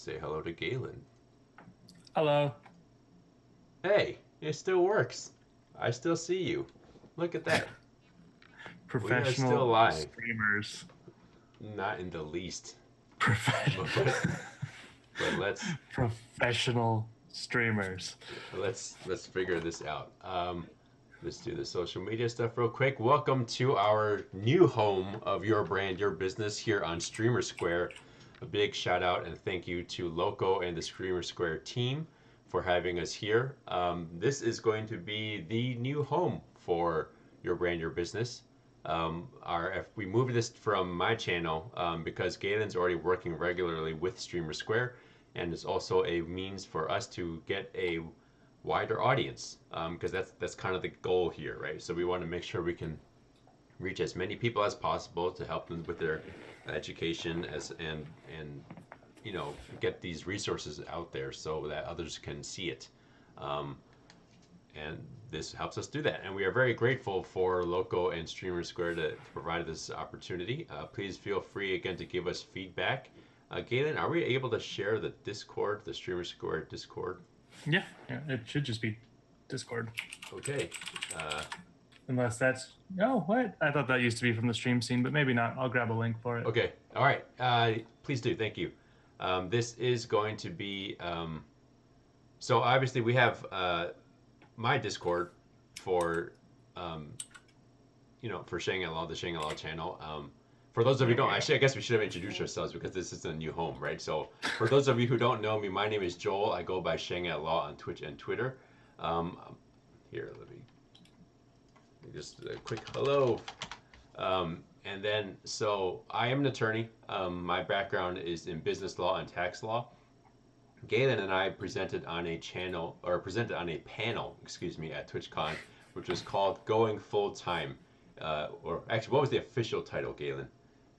say hello to Galen. Hello. Hey, it still works. I still see you. Look at that. We are still Professional live. streamers. Not in the least. Prof- But but let's Professional streamers. let's figure this out. Let's do the social media stuff real quick. Welcome to our new home of your brand, your business here on StreamerSquare. A big shout out and thank you to Loco and the StreamerSquare team for having us here. This is going to be the new home for your brand, your business. If we moved this from my channel because Galen's already working regularly with StreamerSquare, and it's also a means for us to get a wider audience because that's kind of the goal here, right? So we want to make sure we can reach as many people as possible to help them with their education and get these resources out there so that others can see it. Um, and this helps us do that. And we are very grateful for Loco and StreamerSquare to provide this opportunity. Please feel free again to give us feedback. Galen, are we able to share the Discord, the StreamerSquare Discord? Yeah, it should just be Discord. Okay. Uh, Unless that's. Oh, what? I thought that used to be from the stream scene, but maybe not. I'll grab a link for it. okay. All right. Please do. Thank you. This is going to be. So obviously we have my Discord for for Shangri-La, the Shangri-La channel. For those of you who don't, actually, I guess we should have introduced ourselves because this is a new home, right? So, for those of you who don't know me, my name is Joel. I go by Shangri-La on Twitch and Twitter. Um, Here, let me just a quick hello. And then, so I am an attorney. My background is in business law and tax law. Galen and I presented on a panel, excuse me, at TwitchCon, which was called "Going Full Time." Or actually, what was the official title, Galen?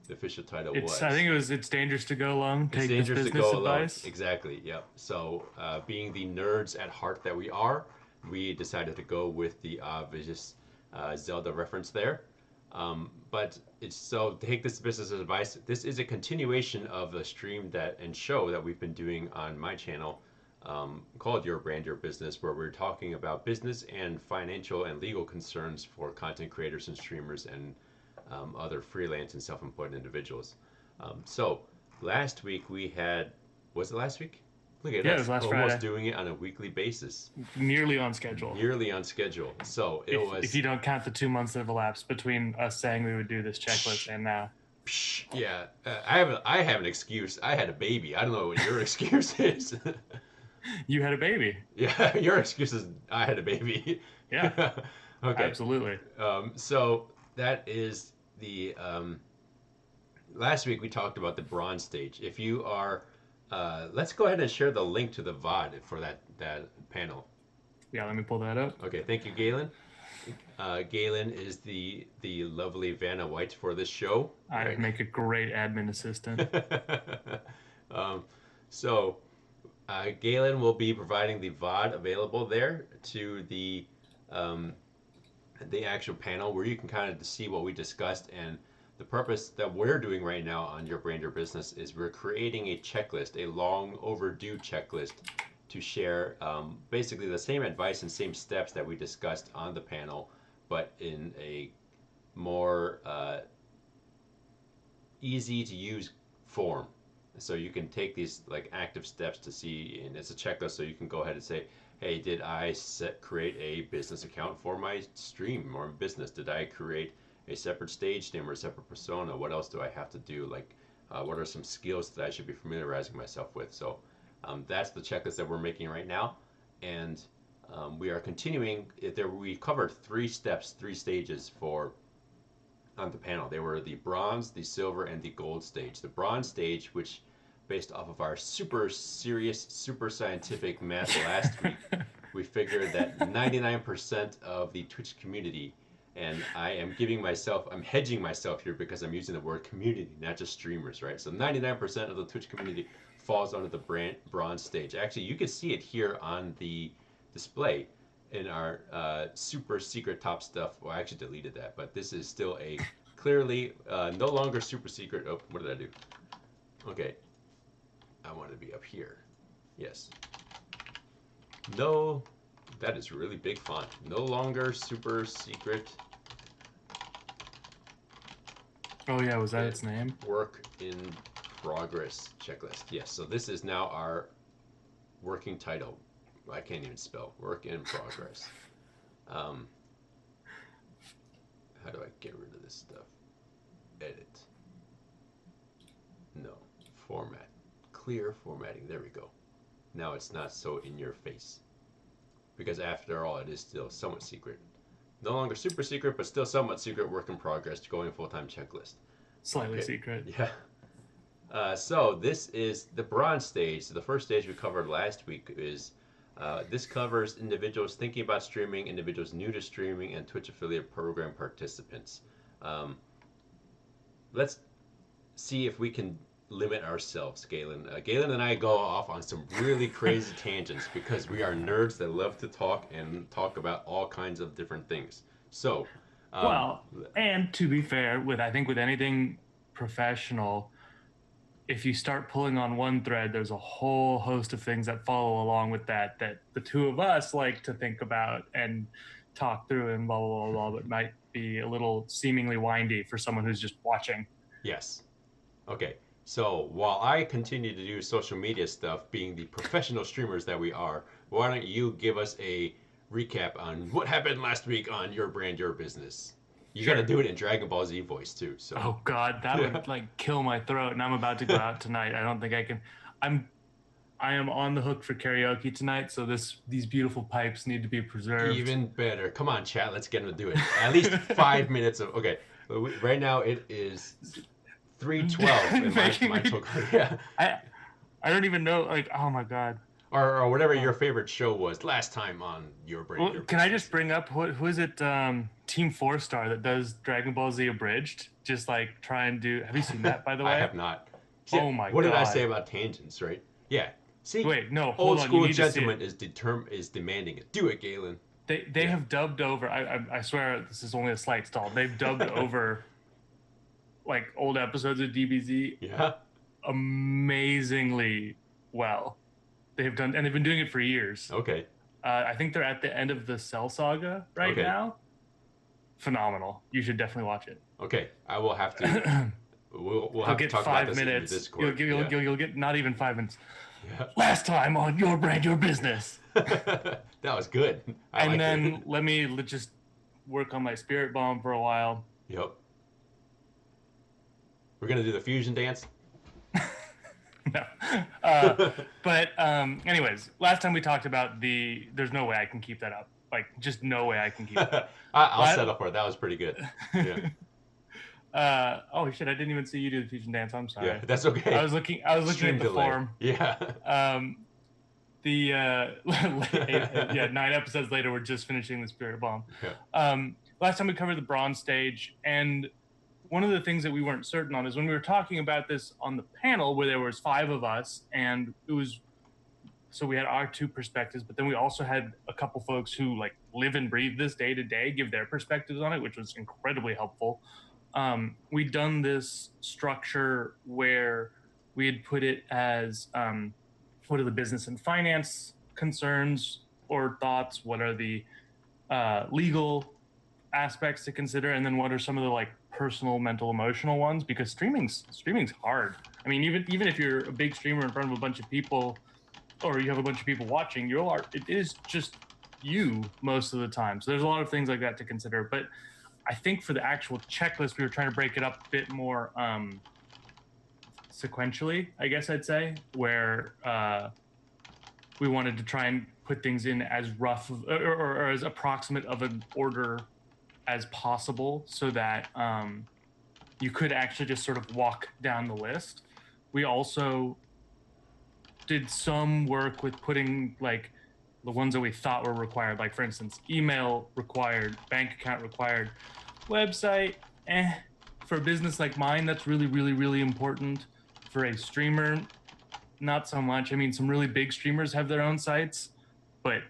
The official title was. I think it was. It's dangerous to go alone. It's Take this dangerous to business go alone. advice. Exactly. Yep. So, being the nerds at heart that we are, we decided to go with the obvious Zelda reference there. But it's so take this business advice. This is a continuation of the stream and show that we've been doing on my channel, called Your Brand, Your Business, where we're talking about business and financial and legal concerns for content creators and streamers and other freelance and self-employed individuals. So last week we had, was it last week? Look at Yeah, it us, was last almost Friday. doing it on a weekly basis, Nearly on schedule. nearly on schedule. So it If was. you don't count the 2 months that have elapsed between us saying we would do this checklist and now. Psh, yeah, I have an excuse. I had a baby. I don't know what your excuse is. You had a baby. Yeah, your excuse is I had a baby. Yeah, Okay. absolutely. So that is the last week we talked about the bronze stage. If you are, let's go ahead and share the link to the VOD for that panel. Yeah, let me pull that up. Okay, thank you, Galen. Galen is the lovely Vanna White for this show. I'd Right? make a great admin assistant. um, so Galen will be providing the VOD available there to the actual panel where you can kind of see what we discussed. And the purpose that we're doing right now on Your Brand, Your Business is we're creating a checklist, a long overdue checklist to share basically the same advice and same steps that we discussed on the panel, but in a more easy to use form. So you can take these like active steps to see, and it's a checklist. So you can go ahead and say, "Hey, did I create a business account for my stream or business? Did I create a separate stage name or a separate persona? What else do I have to do? Like, what are some skills that I should be familiarizing myself with?" So that's the checklist that we're making right now, and we are continuing. We covered 3 steps, 3 stages for on the panel. They were the bronze, the silver, and the gold stage. The bronze stage, which based off of our super serious, super scientific math last week, we figured that 99% of the Twitch community, and I'm hedging myself here because I'm using the word community, not just streamers, right? So 99% of the Twitch community falls under the bronze stage. Actually, you can see it here on the display in our super secret top stuff. Well, I actually deleted that, but this is still a clearly no longer super secret. Oh, what did I do? Okay. I want to be up here. Yes. No, that is really big font. No longer super secret. Oh yeah, was that its name? Work in progress checklist. Yes, so this is now our working title. I can't even spell. Work in progress. How do I get rid of this stuff? Edit. No. Format. Clear formatting. There we go. Now it's not so in your face. Because after all, it is still somewhat secret. No longer super secret, but still somewhat secret. Work in progress. Going full-time checklist. Slightly secret. Yeah. So this is the bronze stage. So the first stage we covered last week is this covers individuals thinking about streaming, individuals new to streaming, and Twitch affiliate program participants. Let's see if we can limit ourselves, Galen. Galen and I go off on some really crazy tangents because we are nerds that love to talk and talk about all kinds of different things. So, well, and to be fair, I think with anything professional, if you start pulling on one thread, there's a whole host of things that follow along with that the two of us like to think about and talk through and blah, blah, blah, blah, but might be a little seemingly windy for someone who's just watching. Yes. Okay. So while I continue to do social media stuff, being the professional streamers that we are, why don't you give us a recap on what happened last week on Your Brand, Your Business? You got to do it in Dragon Ball Z voice too. So. Oh God, that would like kill my throat. And I'm about to go out tonight. I don't think I can. I am on the hook for karaoke tonight. So these beautiful pipes need to be preserved. Even better. Come on, chat. Let's get them to do it. At least 5 minutes of. Okay. Right now it is 3:12 in my total. Yeah. I don't even know. Like, oh my God. Or whatever your favorite show was last time on Your Brand. Well, can I just bring up who is it? Team 4-Star that does Dragon Ball Z abridged. Just like try and do. Have you seen that, by the way? I have not. See, oh my God. What did I say about tangents? Right? Yeah. See. Wait, no. Old school gentleman is demanding it. Do it, Galen. They have dubbed over. I swear this is only a slight stall. They've dubbed over like old episodes of DBZ. Yeah. Amazingly well. They've done, and they've been doing it for years. Okay. I think they're at the end of the Cell Saga right now. Phenomenal. You should definitely watch it. Okay, I will have to. We'll have to talk about this in the Discord. You'll get not even 5 minutes. Yeah. Last time on Your Brand, Your Business. That was good. And then let me just work on my spirit bomb for a while. Yep. We're gonna do the fusion dance. No. But anyways, last time we talked about there's no way I can keep that up. Like, just no way I can keep it up. I'll settle for it. That was pretty good. Yeah. Oh shit! I didn't even see you do the fusion dance. I'm sorry. Yeah, that's okay. I was looking at the form. Yeah. 9 episodes later, we're just finishing the spirit bomb. Yeah. Last time we covered the bronze stage, and one of the things that we weren't certain on is when we were talking about this on the panel where there was 5 of us, and it was, so we had our 2 perspectives, but then we also had a couple folks who like live and breathe this day to day, give their perspectives on it, which was incredibly helpful. We'd done this structure where we had put it as, what are the business and finance concerns or thoughts? What are the legal aspects to consider? And then what are some of the like personal, mental, emotional ones? Because streaming's hard. I mean, even if you're a big streamer in front of a bunch of people, or you have a bunch of people watching, it is just you most of the time. So there's a lot of things like that to consider. But I think for the actual checklist, we were trying to break it up a bit more sequentially, I guess I'd say, where we wanted to try and put things in as rough or as approximate of an order as possible, so that you could actually just sort of walk down the list. We also did some work with putting like the ones that we thought were required, like for instance, email required, bank account required, website, for a business like mine, that's really, really, really important. For a streamer, not so much. I mean, some really big streamers have their own sites, but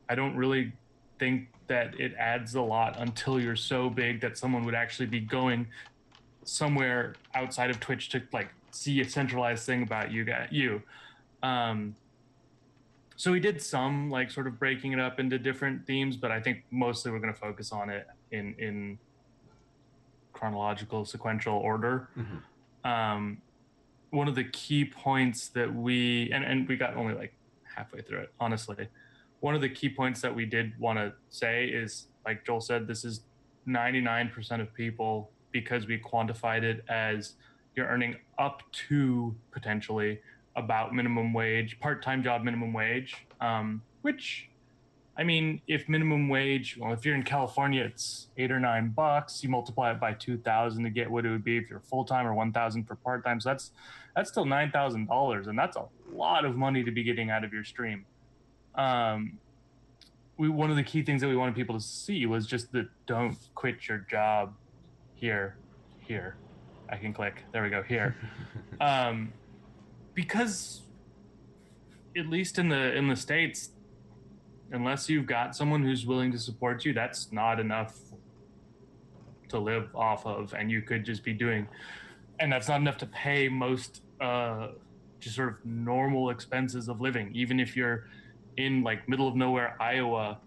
I don't really think that it adds a lot until you're so big that someone would actually be going somewhere outside of Twitch to like see a centralized thing about you. Um, so we did some like sort of breaking it up into different themes, but I think mostly we're going to focus on it in chronological sequential order. Um, one of the key points that and we got only like halfway through it, honestly. One of the key points that we did want to say is, like Joel said, this is 99% of people, because we quantified it as you're earning up to potentially about minimum wage, part-time job minimum wage, which, I mean, if minimum wage, well, if you're in California, it's $8 or $9. You multiply it by 2,000 to get what it would be if you're full time, or 1,000 for part time. So that's still $9,000, and that's a lot of money to be getting out of your stream. One of the key things that we wanted people to see was just that don't quit your job here. I can click. There we go. Here, because at least in the States, unless you've got someone who's willing to support you, that's not enough to live off of. And you could just be doing, and that's not enough to pay most just sort of normal expenses of living, even if you're in like middle of nowhere Iowa,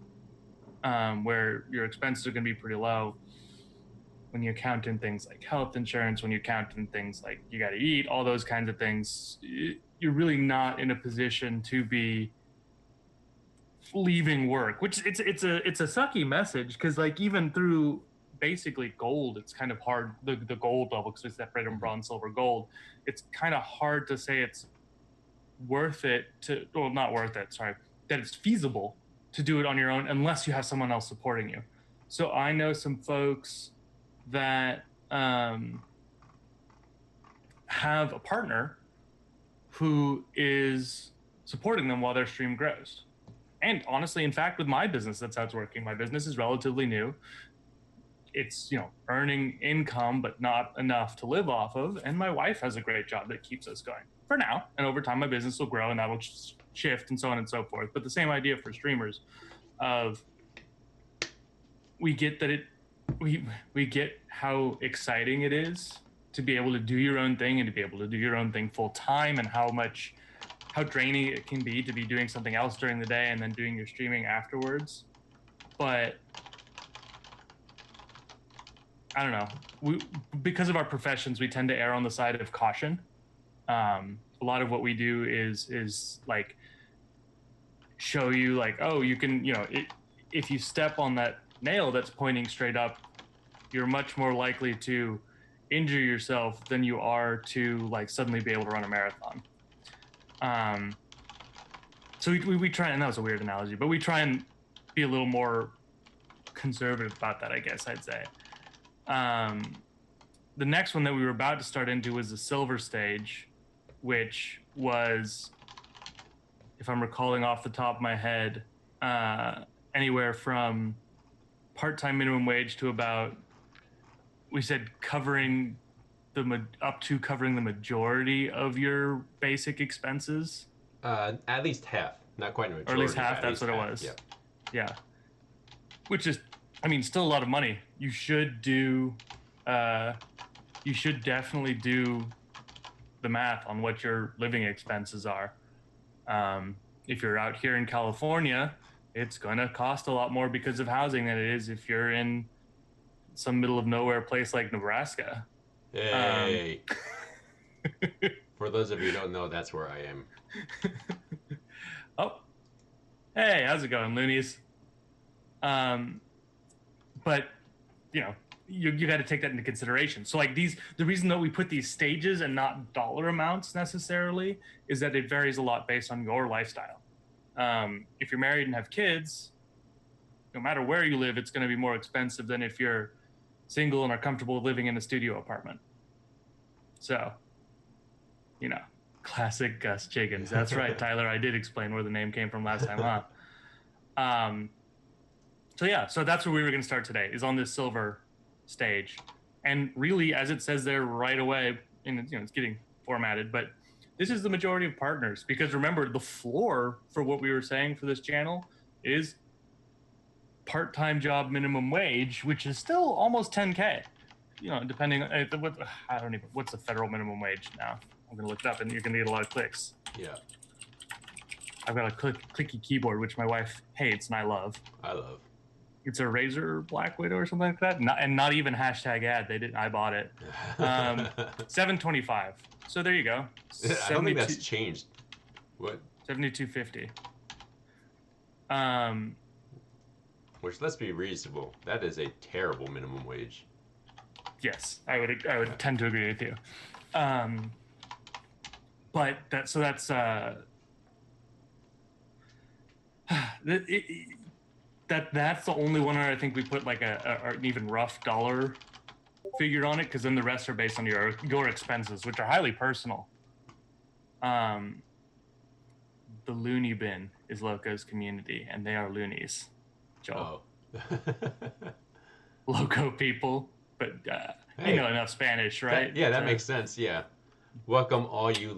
where your expenses are going to be pretty low. When you count in things like health insurance, when you count in things like you got to eat, all those kinds of things, you're really not in a position to be leaving work, which it's a sucky message, because like even through basically gold, it's kind of hard, the gold level, because we separate them bronze, silver, gold, it's kind of hard to say it's worth it to, well, not worth it, sorry, that it's feasible to do it on your own unless you have someone else supporting you. So I know some folks that have a partner who is supporting them while their stream grows. And honestly, in fact, with my business, that's how it's working. My business is relatively new. It's, you know, earning income, but not enough to live off of. And my wife has a great job that keeps us going for now. And over time, my business will grow and that will shift and so on and so forth. But the same idea for streamers of, we get that we get how exciting it is to be able to do your own thing and to be able to do your own thing full time, and how draining it can be to be doing something else during the day and then doing your streaming afterwards. But I don't know, because of our professions, we tend to err on the side of caution. A lot of what we do is like show you like, oh, you can, you know, if you step on that nail that's pointing straight up, you're much more likely to injure yourself than you are to like suddenly be able to run a marathon. So we try, and that was a weird analogy, but we try and be a little more conservative about that, I guess I'd say. The next one that we were about to start into was the silver stage, which was, if I'm recalling off the top of my head, anywhere from part-time minimum wage to about, we said covering covering the majority of your basic expenses. At least half, not quite a majority. Or at least half, that's what it was. Yeah. Which is, I mean, still a lot of money. You should definitely do the math on what your living expenses are. If you're out here in California, it's going to cost a lot more because of housing than it is if you're in some middle of nowhere place like Nebraska. Hey. For those of you who don't know, that's where I am. Oh, hey, how's it going, loonies? But you know, you got to take that into consideration. So like the reason that we put these stages and not dollar amounts necessarily is that it varies a lot based on your lifestyle. If you're married and have kids, no matter where you live, it's going to be more expensive than if you're single and are comfortable living in a studio apartment. So, you know, classic Gus Chiggins. That's right, Tyler. I did explain where the name came from last time, huh? So yeah, so that's where we were going to start today, is on this silver stage. And really, as it says there right away, and you know, it's getting formatted, but this is the majority of partners, because remember, the floor for what we were saying for this channel is part-time job minimum wage, which is still almost 10K. depending I don't even, what's the federal minimum wage now? I'm gonna look it up, and you're gonna get a lot of clicks. Yeah. I've got a clicky keyboard, which my wife hates and I love. I love. It's a Razer Black Widow or something like that. Not even hashtag ad. They didn't. I bought it. $725. So there you go. I don't think that's changed. What? $72.50. Which, let's be reasonable, that is a terrible minimum wage. Yes, I would tend to agree with you. But that's that's the only one where I think we put like an even rough dollar figure on it, because then the rest are based on your expenses, which are highly personal. The loony bin is Loco's community, and they are loonies. Joel. Oh. Loco people, but Hey, you know enough Spanish, right? That makes sense. Yeah. Welcome all you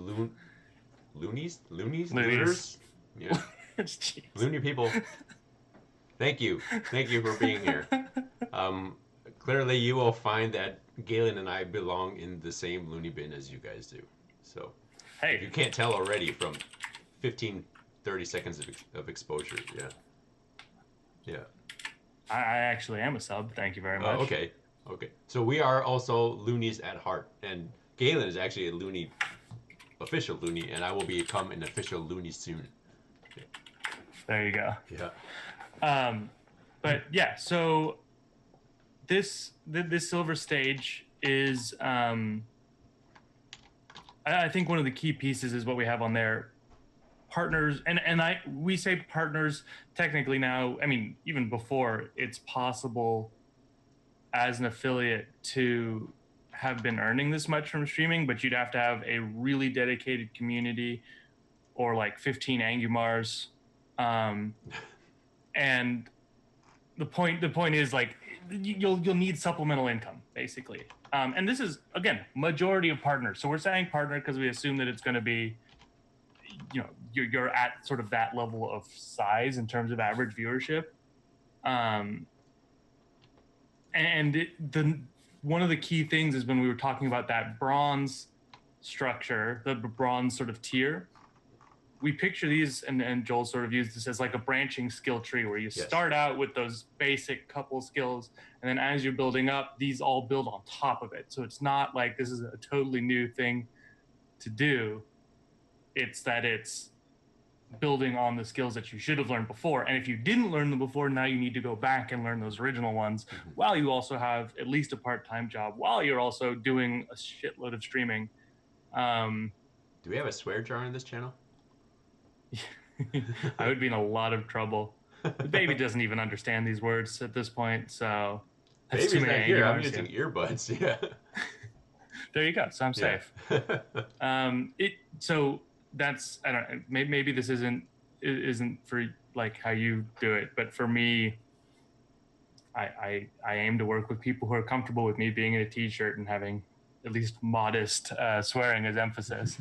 loonies, looters. Yeah. Loony people. Thank you for being here. Clearly, you will find that Galen and I belong in the same loony bin as you guys do. So, hey, you can't tell already from 15, 30 seconds of exposure. Yeah. Yeah. I actually am a sub. Thank you very much. Okay. So we are also loonies at heart, and Galen is actually a official loony, and I will become an official loony soon. Yeah. There you go. Yeah. But yeah, so this silver stage is I think one of the key pieces is what we have on there. Partners, and we say partners technically now. I mean, even before, it's possible as an affiliate to have been earning this much from streaming, but you'd have to have a really dedicated community or like 15 Angumars. And the point is, like, you'll need supplemental income basically. And this is, again, majority of partners. So we're saying partner because we assume that it's going to be, you're at sort of that level of size in terms of average viewership. One of the key things is when we were talking about that bronze structure, the bronze sort of tier, we picture these, and Joel sort of used this as like a branching skill tree where you start out with those basic couple skills, and then as you're building up, these all build on top of it. So it's not like this is a totally new thing to do. It's that it's building on the skills that you should have learned before. And if you didn't learn them before, now you need to go back and learn those original ones, while you also have at least a part-time job, while you're also doing a shitload of streaming. Do we have a swear jar on this channel? I would be in a lot of trouble. The baby doesn't even understand these words at this point, so that's Baby's too many not here. I'm using earbuds. Yeah. There you go. So I'm safe. So that's, I don't know, maybe this isn't for like how you do it, but for me, I aim to work with people who are comfortable with me being in a t-shirt and having at least modest swearing as emphasis.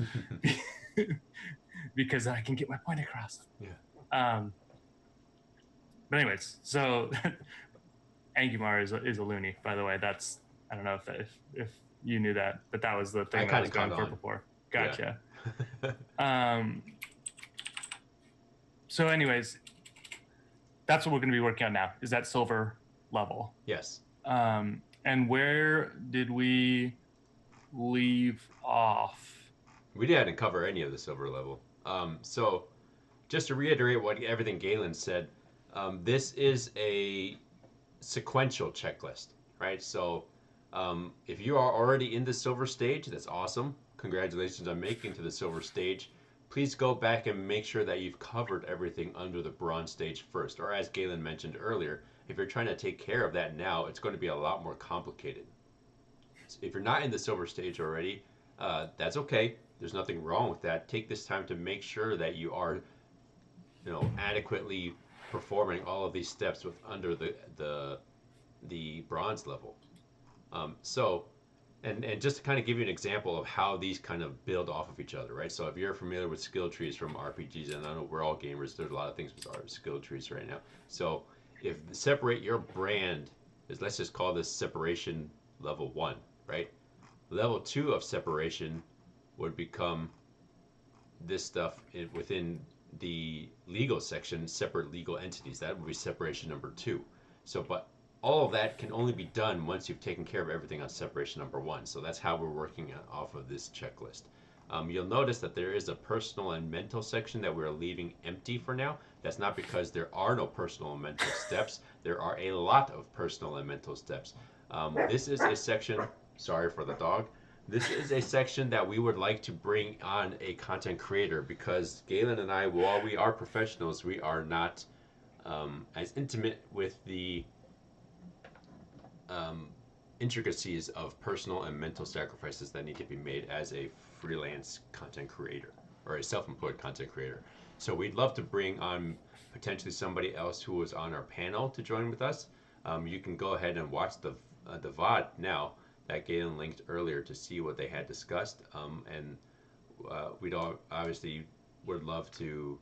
Because I can get my point across. Yeah. But anyways, so Angumar is a loony, by the way. That's, I don't know if you knew that, but that was the thing I was going for before. Gotcha. Yeah. So anyways, that's what we're going to be working on now, is that silver level. Yes. And where did we leave off? We didn't cover any of the silver level. So just to reiterate everything Galen said, this is a sequential checklist, right? So if you are already in the silver stage, that's awesome. Congratulations on making to the silver stage. Please go back and make sure that you've covered everything under the bronze stage first. Or as Galen mentioned earlier, if you're trying to take care of that now, it's going to be a lot more complicated. So if you're not in the silver stage already, that's okay. There's nothing wrong with that. Take this time to make sure that you are, adequately performing all of these steps under the bronze level. And just to kind of give you an example of how these kind of build off of each other, right? So if you're familiar with skill trees from RPGs, and I know we're all gamers, there's a lot of things with our skill trees right now. So if separate your brand is, let's just call this separation level 1, right? Level 2 of separation would become this stuff within the legal section, separate legal entities. That would be separation number 2. So, but all of that can only be done once you've taken care of everything on separation number 1. So that's how we're working off of this checklist. You'll notice that there is a personal and mental section that we're leaving empty for now. That's not because there are no personal and mental steps. There are a lot of personal and mental steps. This is a section, sorry for the dog. This is a section that we would like to bring on a content creator because Galen and I, while we are professionals, we are not as intimate with the intricacies of personal and mental sacrifices that need to be made as a freelance content creator or a self-employed content creator. So we'd love to bring on potentially somebody else who was on our panel to join with us. You can go ahead and watch the VOD now that Galen linked earlier to see what they had discussed. And we'd all obviously would love to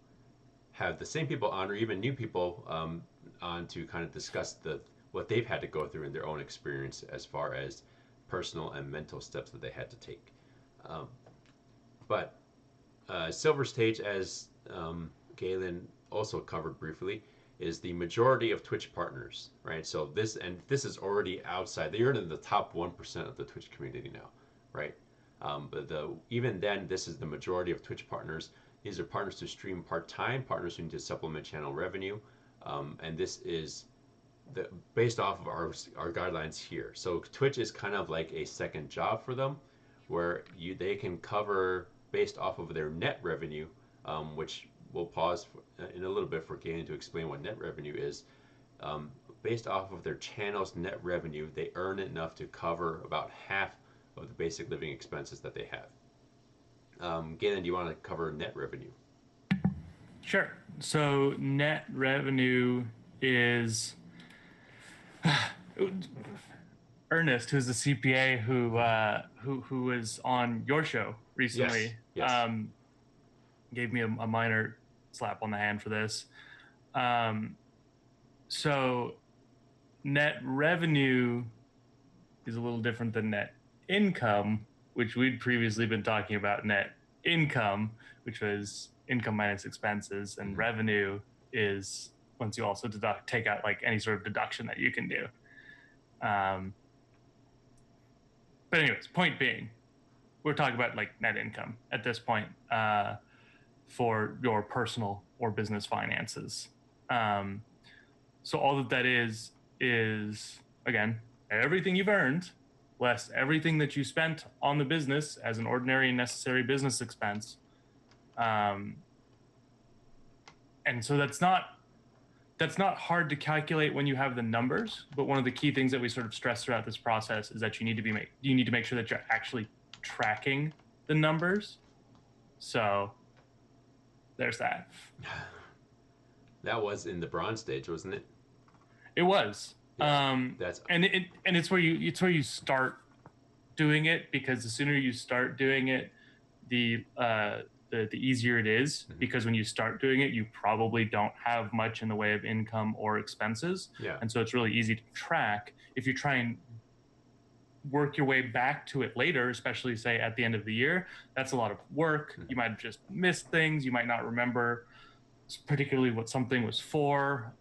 have the same people on or even new people on to kind of discuss what they've had to go through in their own experience as far as personal and mental steps that they had to take. But Silver Stage, as Galen also covered briefly, is the majority of Twitch partners, right? So this is already outside. They're in the top 1% of the Twitch community now, right? But even then, this is the majority of Twitch partners. These are partners who stream part-time, partners who need to supplement channel revenue, and this is based off of our guidelines here. So Twitch is kind of like a second job for them, where they can cover based off of their net revenue, which we'll pause in a little bit for Galen to explain what net revenue is. Based off of their channel's net revenue, they earn enough to cover about half of the basic living expenses that they have. Galen, do you want to cover net revenue? Sure. So net revenue is Ernest, who's the CPA who was on your show recently. Yes. Gave me a minor slap on the hand for this. So net revenue is a little different than net income, which we'd previously been talking about. Net income, which was income minus expenses, and revenue is once you also take out like any sort of deduction that you can do. But anyways, point being, we're talking about like net income at this point for your personal or business finances. So all that is again, everything you've earned less everything that you spent on the business as an ordinary and necessary business expense. And so that's not hard to calculate when you have the numbers, but one of the key things that we sort of stress throughout this process is that you need to make sure that you're actually tracking the numbers. So there's that. That was in the bronze stage, wasn't it? It was. Yeah, and it's where you start doing it, because the sooner you start doing it, the easier it is, because when you start doing it, you probably don't have much in the way of income or expenses. Yeah. And so it's really easy to track. If you try and work your way back to it later, especially say at the end of the year, that's a lot of work. You might have just missed things. You might not remember particularly what something was for.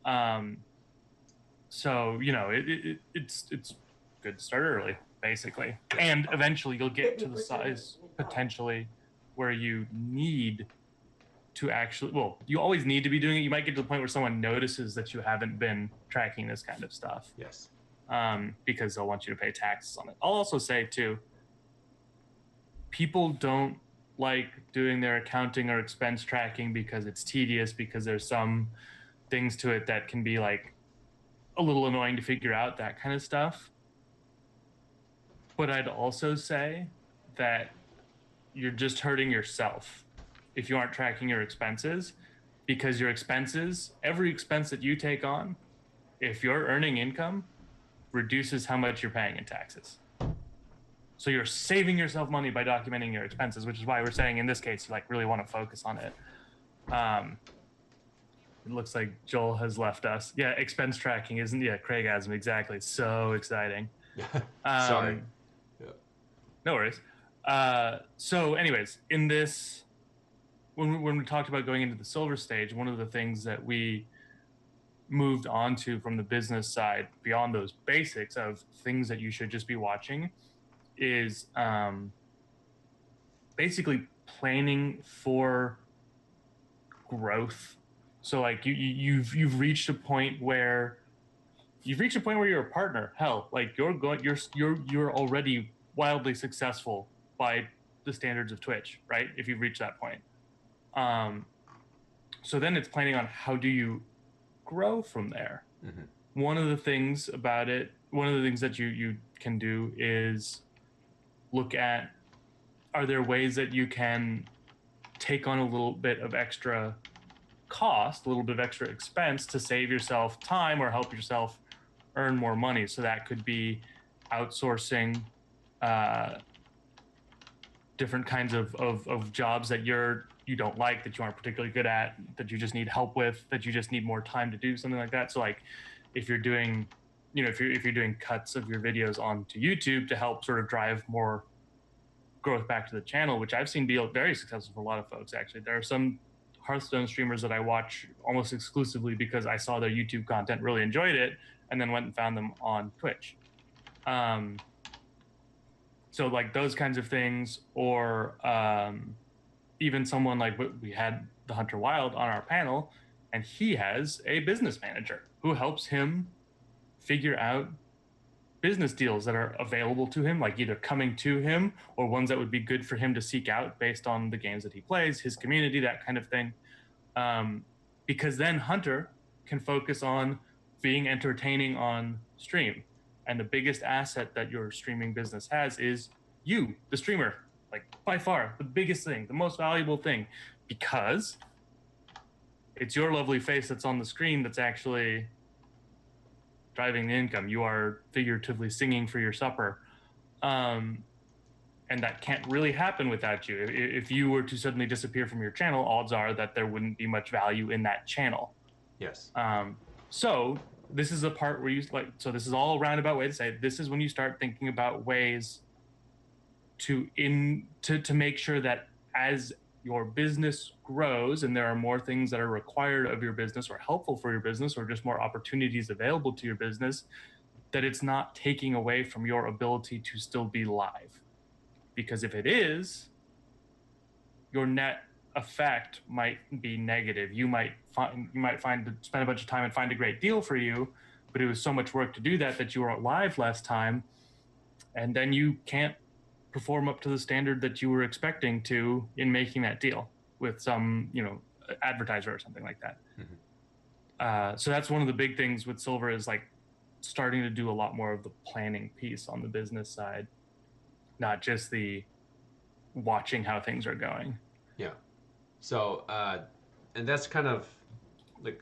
So, it's good to start early, basically. And eventually you'll get to the size potentially where you need to actually, you always need to be doing it. You might get to the point where someone notices that you haven't been tracking this kind of stuff. Yes. Because they'll want you to pay taxes on it. I'll also say too, people don't like doing their accounting or expense tracking because it's tedious, because there's some things to it that can be like a little annoying to figure out, that kind of stuff. But I'd also say that you're just hurting yourself if you aren't tracking your expenses, because your expenses, every expense that you take on, if you're earning income, reduces how much you're paying in taxes. So you're saving yourself money by documenting your expenses, which is why we're saying in this case, you like really want to focus on it. It looks like Joel has left us. Yeah, expense tracking isn't, Craig has them, exactly. It's so exciting. Sorry. Um, Yeah. no worries. So, anyways, in this, when we talked about going into the silver stage, one of the things that we moved on to from the business side, beyond those basics of things that you should just be watching, is basically planning for growth. So, like you've reached a point where you're a partner. Hell, like you're already wildly successful by the standards of Twitch, right? If you've reached that point. Um, so then it's planning on how do you grow from there. Hmm. One of the things about it, one of the things that you can do is look at, are there ways that you can take on a little bit of extra cost, a little bit of extra expense to save yourself time or help yourself earn more money. So that could be outsourcing uh, different kinds of jobs that you don't like, that you aren't particularly good at, that you just need help with, that you just need more time to do, something like that. So like if you're doing, if you're doing cuts of your videos onto YouTube to help sort of drive more growth back to the channel, which I've seen be very successful for a lot of folks. Actually, there are some Hearthstone streamers that I watch almost exclusively because I saw their YouTube content, really enjoyed it, and then went and found them on Twitch. Um, so like those kinds of things, or even someone like we had the Hunter Wild on our panel, and he has a business manager who helps him figure out business deals that are available to him, like either coming to him or ones that would be good for him to seek out based on the games that he plays, his community, that kind of thing. Um, because then Hunter can focus on being entertaining on stream. And the biggest asset that your streaming business has is you, the streamer. Like by far the biggest thing, the most valuable thing, because it's your lovely face that's on the screen that's actually driving the income. You are figuratively singing for your supper. Um, and that can't really happen without you. If you were to suddenly disappear from your channel, odds are that there wouldn't be much value in that channel. Yes. So this is a part where you like. So this is all a roundabout way to say this is when you start thinking about ways to make sure that as your business grows and there are more things that are required of your business or helpful for your business or just more opportunities available to your business, that it's not taking away from your ability to still be live. Because if it is, your net effect might be negative. You might spend a bunch of time and find a great deal for you, but it was so much work to do that you were live less time, and then you can't perform up to the standard that you were expecting to in making that deal with some advertiser or something like that. Hmm. So that's one of the big things with silver, is like starting to do a lot more of the planning piece on the business side, not just the watching how things are going. Yeah. So, and that's kind of like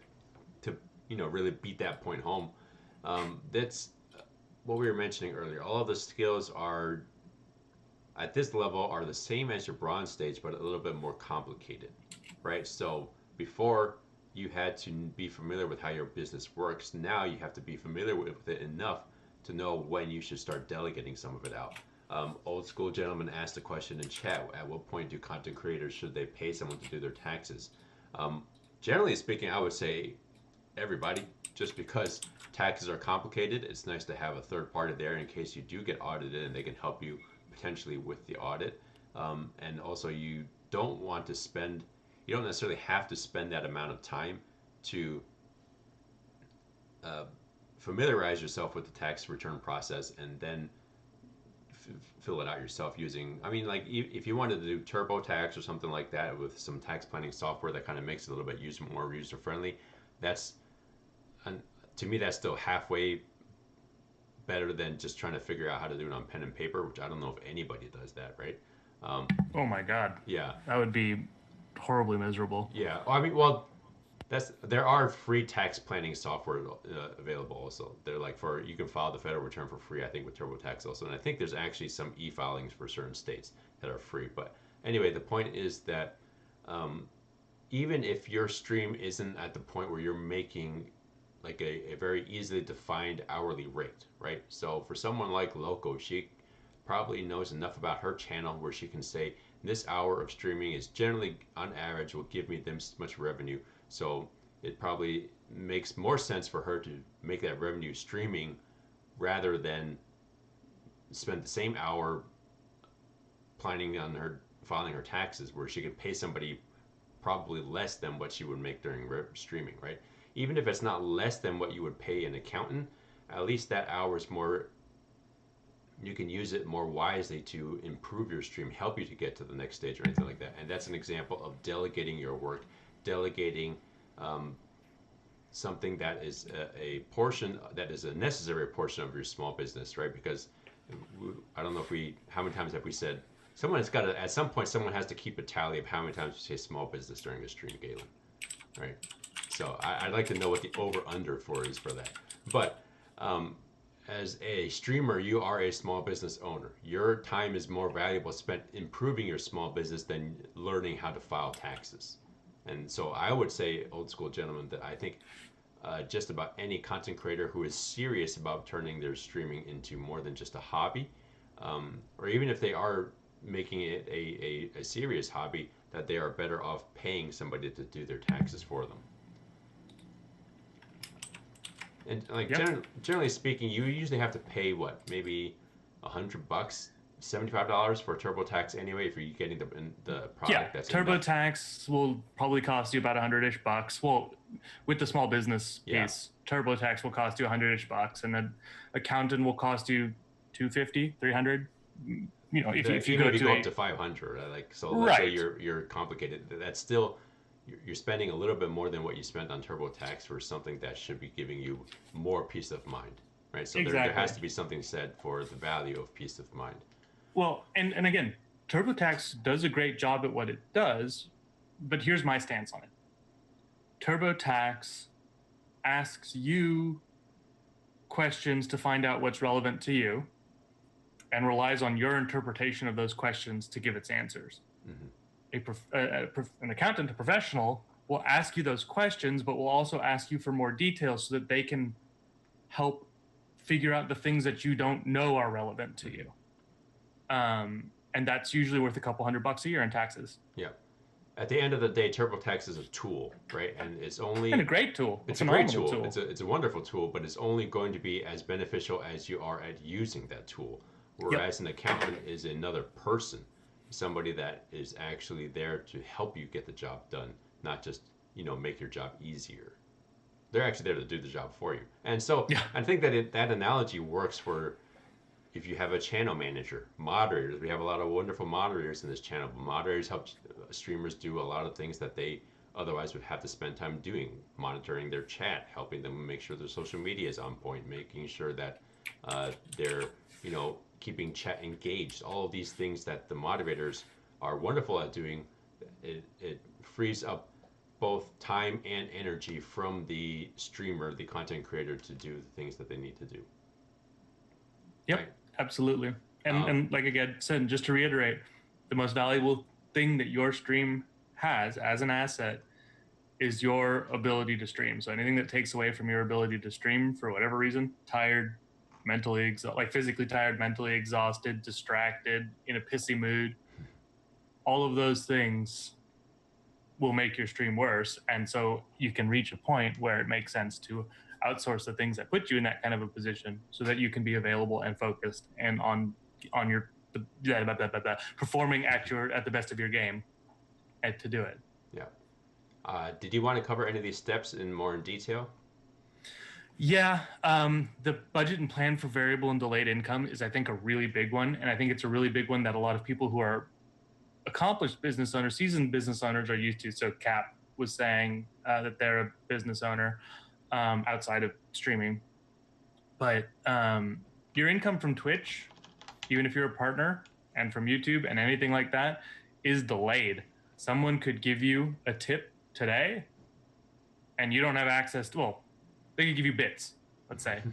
to really beat that point home. That's what we were mentioning earlier. All of the skills are at this level are the same as your bronze stage, but a little bit more complicated, right? So before you had to be familiar with how your business works. Now you have to be familiar with it enough to know when you should start delegating some of it out. Old school gentleman asked a question in chat: at what point do content creators should they pay someone to do their taxes? Um, Generally speaking, I would say everybody, just because taxes are complicated. It's nice to have a third party there in case you do get audited and they can help you potentially with the audit. And also, you don't necessarily have to spend that amount of time to uh, familiarize yourself with the tax return process and then fill it out yourself using, I mean, like if you wanted to do TurboTax or something like that with some tax planning software that kind of makes it a little bit more user friendly, that's and to me that's still halfway better than just trying to figure out how to do it on pen and paper, which I don't know if anybody does that, right? Oh my god, Yeah, that would be horribly miserable. yeah. I mean, well, there are free tax planning software available also. They're like you can file the federal return for free, I think, with TurboTax also, and I think there's actually some e-filings for certain states that are free. But anyway, the point is that um, even if your stream isn't at the point where you're making like a very easily defined hourly rate, right? So for someone like Loco, she probably knows enough about her channel where she can say this hour of streaming is generally on average will give me this much revenue. So it probably makes more sense for her to make that revenue streaming rather than spend the same hour planning on her filing her taxes where she could pay somebody probably less than what she would make during streaming, right? Even if it's not less than what you would pay an accountant, at least that hour is more, you can use it more wisely to improve your stream, help you to get to the next stage or anything like that. And that's an example of delegating your work, delegating um, something that is a portion that is a necessary portion of your small business, right? Because I don't know if we, how many times have we said, someone's got to, at some point, someone has to keep a tally of how many times you say small business during the stream, Galen, right? So I'd like to know what the over under for is for that. But as a streamer, you are a small business owner. Your time is more valuable spent improving your small business than learning how to file taxes. And so I would say, old school gentlemen, that I think just about any content creator who is serious about turning their streaming into more than just a hobby, or even if they are making it a serious hobby, that they are better off paying somebody to do their taxes for them. And like generally speaking, you usually have to pay what, maybe $100, $75 for TurboTax anyway if you're getting the product that's TurboTax will probably cost you about 100-ish bucks. Well, with the small business piece, TurboTax will cost you 100-ish bucks, and then accountant will cost you 250, 300. You know, if you go up to 500, like, so let's say you're complicated, that's still, you're spending a little bit more than what you spent on TurboTax for something that should be giving you more peace of mind, right? So there has to be something said for the value of peace of mind. Well, and again, TurboTax does a great job at what it does, but here's my stance on it. TurboTax asks you questions to find out what's relevant to you and relies on your interpretation of those questions to give its answers. Mm-hmm. An accountant, a professional, will ask you those questions, but will also ask you for more details so that they can help figure out the things that you don't know are relevant to you. And that's usually worth a couple $100 a year in taxes. Yeah. At the end of the day, TurboTax is a tool, right? And it's only a great tool. It's a great tool. It's a wonderful tool, but it's only going to be as beneficial as you are at using that tool. Whereas an accountant is another person, somebody that is actually there to help you get the job done, not just, make your job easier. They're actually there to do the job for you. And so I think that that analogy works for if you have a channel manager, moderators. We have a lot of wonderful moderators in this channel. Moderators help streamers do a lot of things that they otherwise would have to spend time doing, monitoring their chat, helping them make sure their social media is on point, making sure that they're, keeping chat engaged. All of these things that the moderators are wonderful at doing, it frees up both time and energy from the streamer, the content creator, to do the things that they need to do. Yep, right? Absolutely. And like I said, just to reiterate, the most valuable thing that your stream has as an asset is your ability to stream. So anything that takes away from your ability to stream for whatever reason, tired, mentally physically tired, mentally exhausted, distracted, in a pissy mood, all of those things will make your stream worse. And so you can reach a point where it makes sense to outsource the things that put you in that kind of a position so that you can be available and focused and on your performing at the best of your game and to do it. Yeah. Did you want to cover any of these steps more in detail? Yeah. The budget and plan for variable and delayed income is, I think, a really big one. And I think it's a really big one that a lot of people who are accomplished business owners, seasoned business owners, are used to. So Cap was saying that they're a business owner outside of streaming. But your income from Twitch, even if you're a partner, and from YouTube and anything like that, is delayed. Someone could give you a tip today, and you don't have access to, well, they could give you bits, let's say,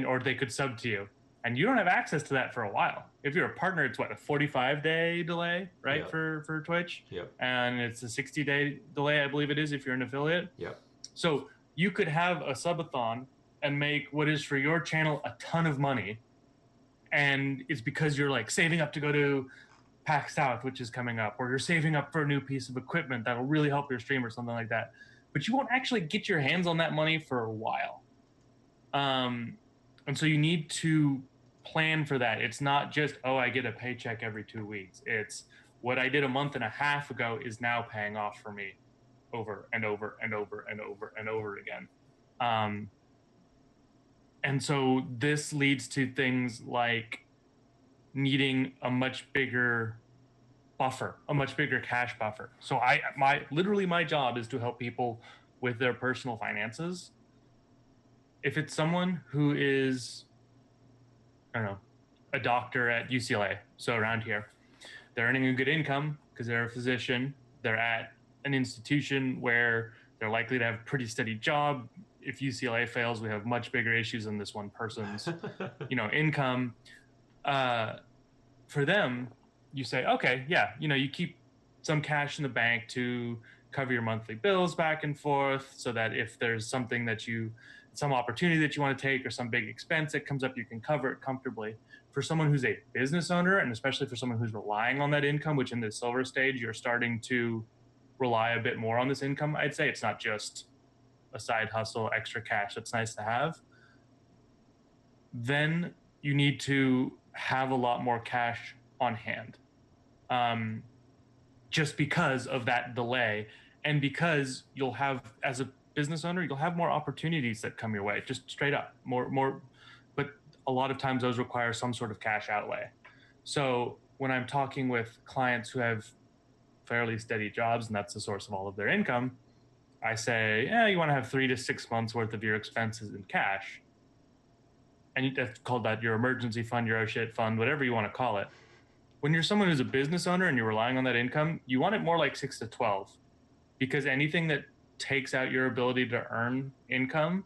or they could sub to you, and you don't have access to that for a while. If you're a partner, it's what, a 45-day delay, right? Yep. For Twitch. Yep. And it's a 60-day delay, I believe it is, if you're an affiliate. Yep. So you could have a subathon and make what is for your channel a ton of money, and it's because you're like saving up to go to PAX South, which is coming up, or you're saving up for a new piece of equipment that'll really help your stream or something like that. But you won't actually get your hands on that money for a while. And so you need to plan for that. It's not just, oh, I get a paycheck every 2 weeks. It's what I did a month and a half ago is now paying off for me over and over and over and over and over again. And so this leads to things like needing a much bigger buffer, a much bigger cash buffer. So my job is to help people with their personal finances. If it's someone who is, I don't know, a doctor at UCLA, so around here, they're earning a good income because they're a physician, they're at an institution where they're likely to have a pretty steady job. If UCLA fails, we have much bigger issues than this one person's, income. For them, you say, okay, yeah, you keep some cash in the bank to cover your monthly bills back and forth, so that if there's something some opportunity that you want to take or some big expense that comes up, you can cover it comfortably. For someone who's a business owner, and especially for someone who's relying on that income, which in the silver stage, you're starting to rely a bit more on this income, I'd say it's not just a side hustle, extra cash that's nice to have. Then you need to have a lot more cash on hand, just because of that delay, and because you'll have, as a business owner, you'll have more opportunities that come your way, just straight up more. But a lot of times those require some sort of cash outlay. So when I'm talking with clients who have fairly steady jobs and that's the source of all of their income, I say, yeah, you want to have 3 to 6 months worth of your expenses in cash. And that's called that your emergency fund, your oh shit fund, whatever you want to call it. When you're someone who's a business owner and you're relying on that income, you want it more like 6 to 12, because anything that takes out your ability to earn income,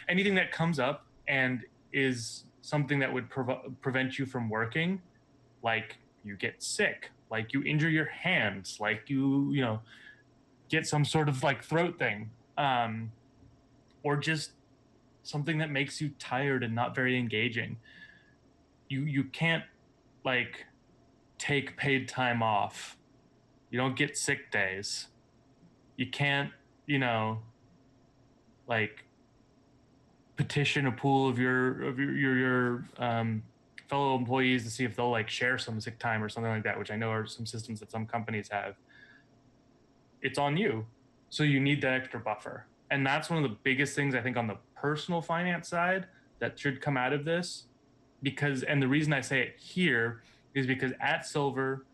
anything that comes up and is something that would prevent you from working, like you get sick, like you injure your hands, like you get some sort of like throat thing, or just something that makes you tired and not very engaging. You can't like take paid time off. You don't get sick days. You can't, like petition a pool of your fellow employees to see if they'll like share some sick time or something like that, which I know are some systems that some companies have. It's on you. So you need that extra buffer. And that's one of the biggest things I think on the personal finance side that should come out of this. And the reason I say it here is because at Silver,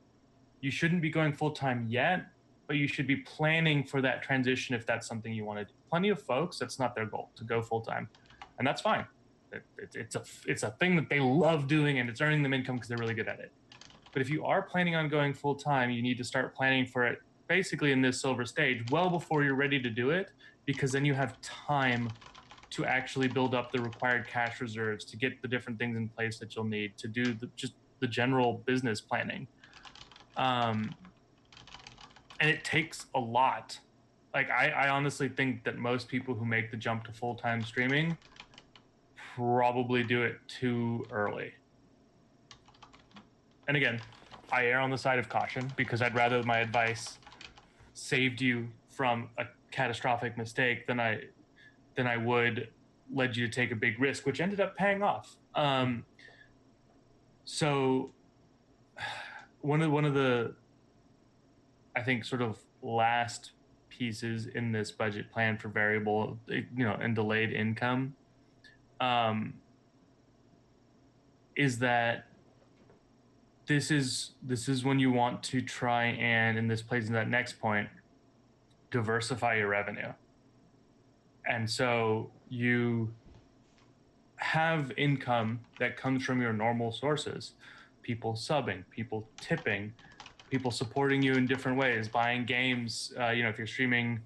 you shouldn't be going full-time yet, but you should be planning for that transition if that's something you want to do. Plenty of folks, that's not their goal, to go full-time. And that's fine. It's a thing that they love doing, and it's earning them income because they're really good at it. But if you are planning on going full-time, you need to start planning for it basically in this Silver stage well before you're ready to do it, because then you have time to actually build up the required cash reserves, to get the different things in place that you'll need to do just the general business planning. And it takes a lot. Like I honestly think that most people who make the jump to full-time streaming probably do it too early. And again, I err on the side of caution because I'd rather my advice saved you from a catastrophic mistake than I would led you to take a big risk, which ended up paying off. So one of the, I think, sort of last pieces in this budget plan for variable, and delayed income, is that this is when you want to try and this plays into that next point, diversify your revenue. And so you have income that comes from your normal sources, people subbing, people tipping, people supporting you in different ways, buying games. If you're streaming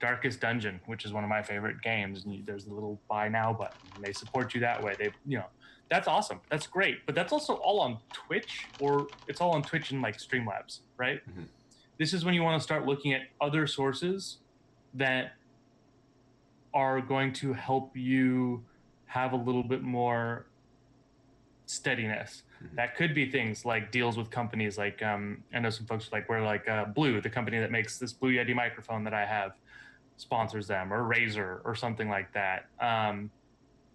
Darkest Dungeon, which is one of my favorite games, and there's a little buy now button, and they support you that way. That's awesome. That's great. But that's also all on Twitch, or it's all on Twitch and like Streamlabs, right? Mm-hmm. This is when you want to start looking at other sources that are going to help you have a little bit more steadiness. Mm-hmm. That could be things like deals with companies like I know some folks like where like Blue, the company that makes this Blue Yeti microphone that I have, sponsors them, or Razer or something like that.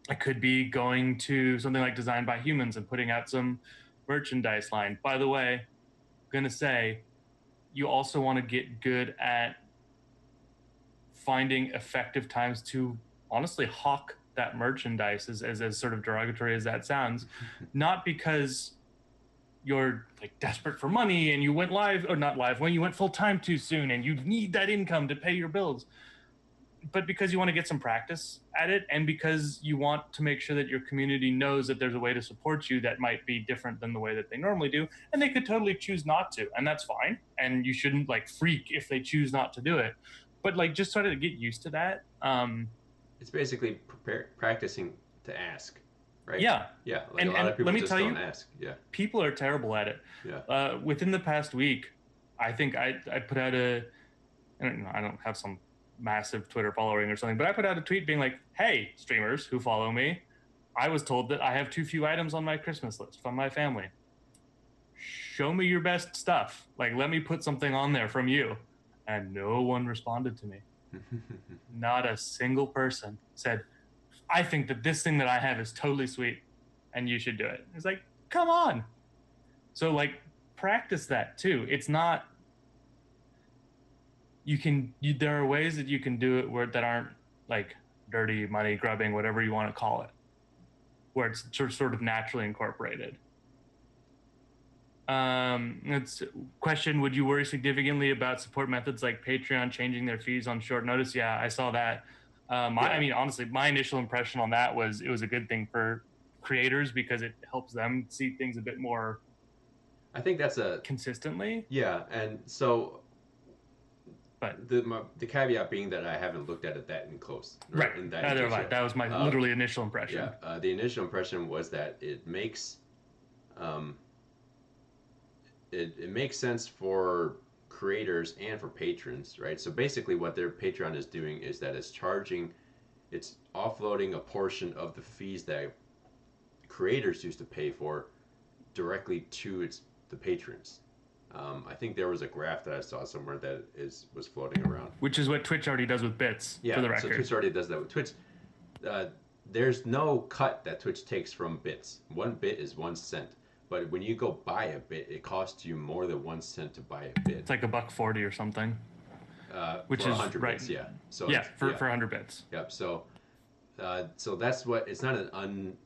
It could be going to something like Designed by Humans and putting out some merchandise line. By the way, I'm gonna say you also want to get good at finding effective times to honestly hawk that merchandise, as sort of derogatory as that sounds, not because you're like desperate for money and you went live, or not live, when you went full time too soon and you need that income to pay your bills, but because you want to get some practice at it, and because you want to make sure that your community knows that there's a way to support you that might be different than the way that they normally do. And they could totally choose not to, and that's fine. And you shouldn't like freak if they choose not to do it, but like just sort of get used to that. It's basically practicing to ask, right? Yeah. Yeah, like a lot And of people let me just tell don't you, ask. Yeah. people are terrible at it. Yeah. Within the past week, I think I put out I don't have some massive Twitter following or something, but I put out a tweet being like, hey, streamers who follow me, I was told that I have too few items on my Christmas list from my family. Show me your best stuff. Like, let me put something on there from you. And no one responded to me. Not a single person said, I think that this thing that I have is totally sweet and you should do it. It's like, come on. So like practice that too. It's not, there are ways that you can do it where that aren't like dirty money grubbing, whatever you want to call it, where it's sort of naturally incorporated. It's question, would you worry significantly about support methods like Patreon changing their fees on short notice? Yeah, I saw that. I mean, honestly, my initial impression on that was it was a good thing for creators because it helps them see things a bit more, I think that's consistently. Yeah, and so but the caveat being that I haven't looked at it that in close. Right. Neither have I. That was my literally initial impression. Yeah. The initial impression was that it makes it makes sense for creators and for patrons, right? So basically what their Patreon is doing is that it's offloading a portion of the fees that creators used to pay for directly to the patrons. I think there was a graph that I saw somewhere that was floating around. Which is what Twitch already does with bits, for the record. So Twitch already does that with Twitch. There's no cut that Twitch takes from bits. 1 bit is 1 cent. But when you go buy a bit, it costs you more than 1 cent to buy a bit. It's like $1.40 or something. Which for is 100 right. bits, yeah. So yeah, for 100 bits. Yep. So that's what. It's not an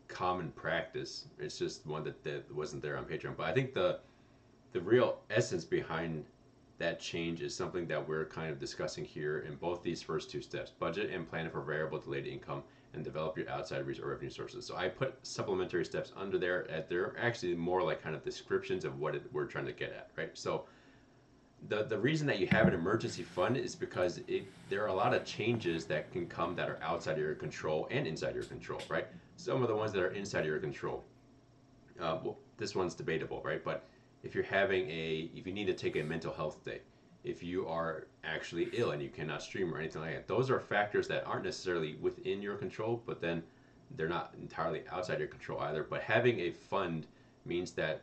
uncommon practice. It's just one that wasn't there on Patreon. But I think the real essence behind that change is something that we're kind of discussing here in both these first 2 steps: budget and plan for variable delayed income, and develop your outside revenue sources. So I put supplementary steps under there. They're actually more like kind of descriptions of what we're trying to get at, right? So the reason that you have an emergency fund is because there are a lot of changes that can come that are outside of your control and inside your control, right? Some of the ones that are inside of your control, well, this one's debatable, right? But if you need to take a mental health day, if you are actually ill and you cannot stream or anything like that, those are factors that aren't necessarily within your control, but then they're not entirely outside your control either. But having a fund means that,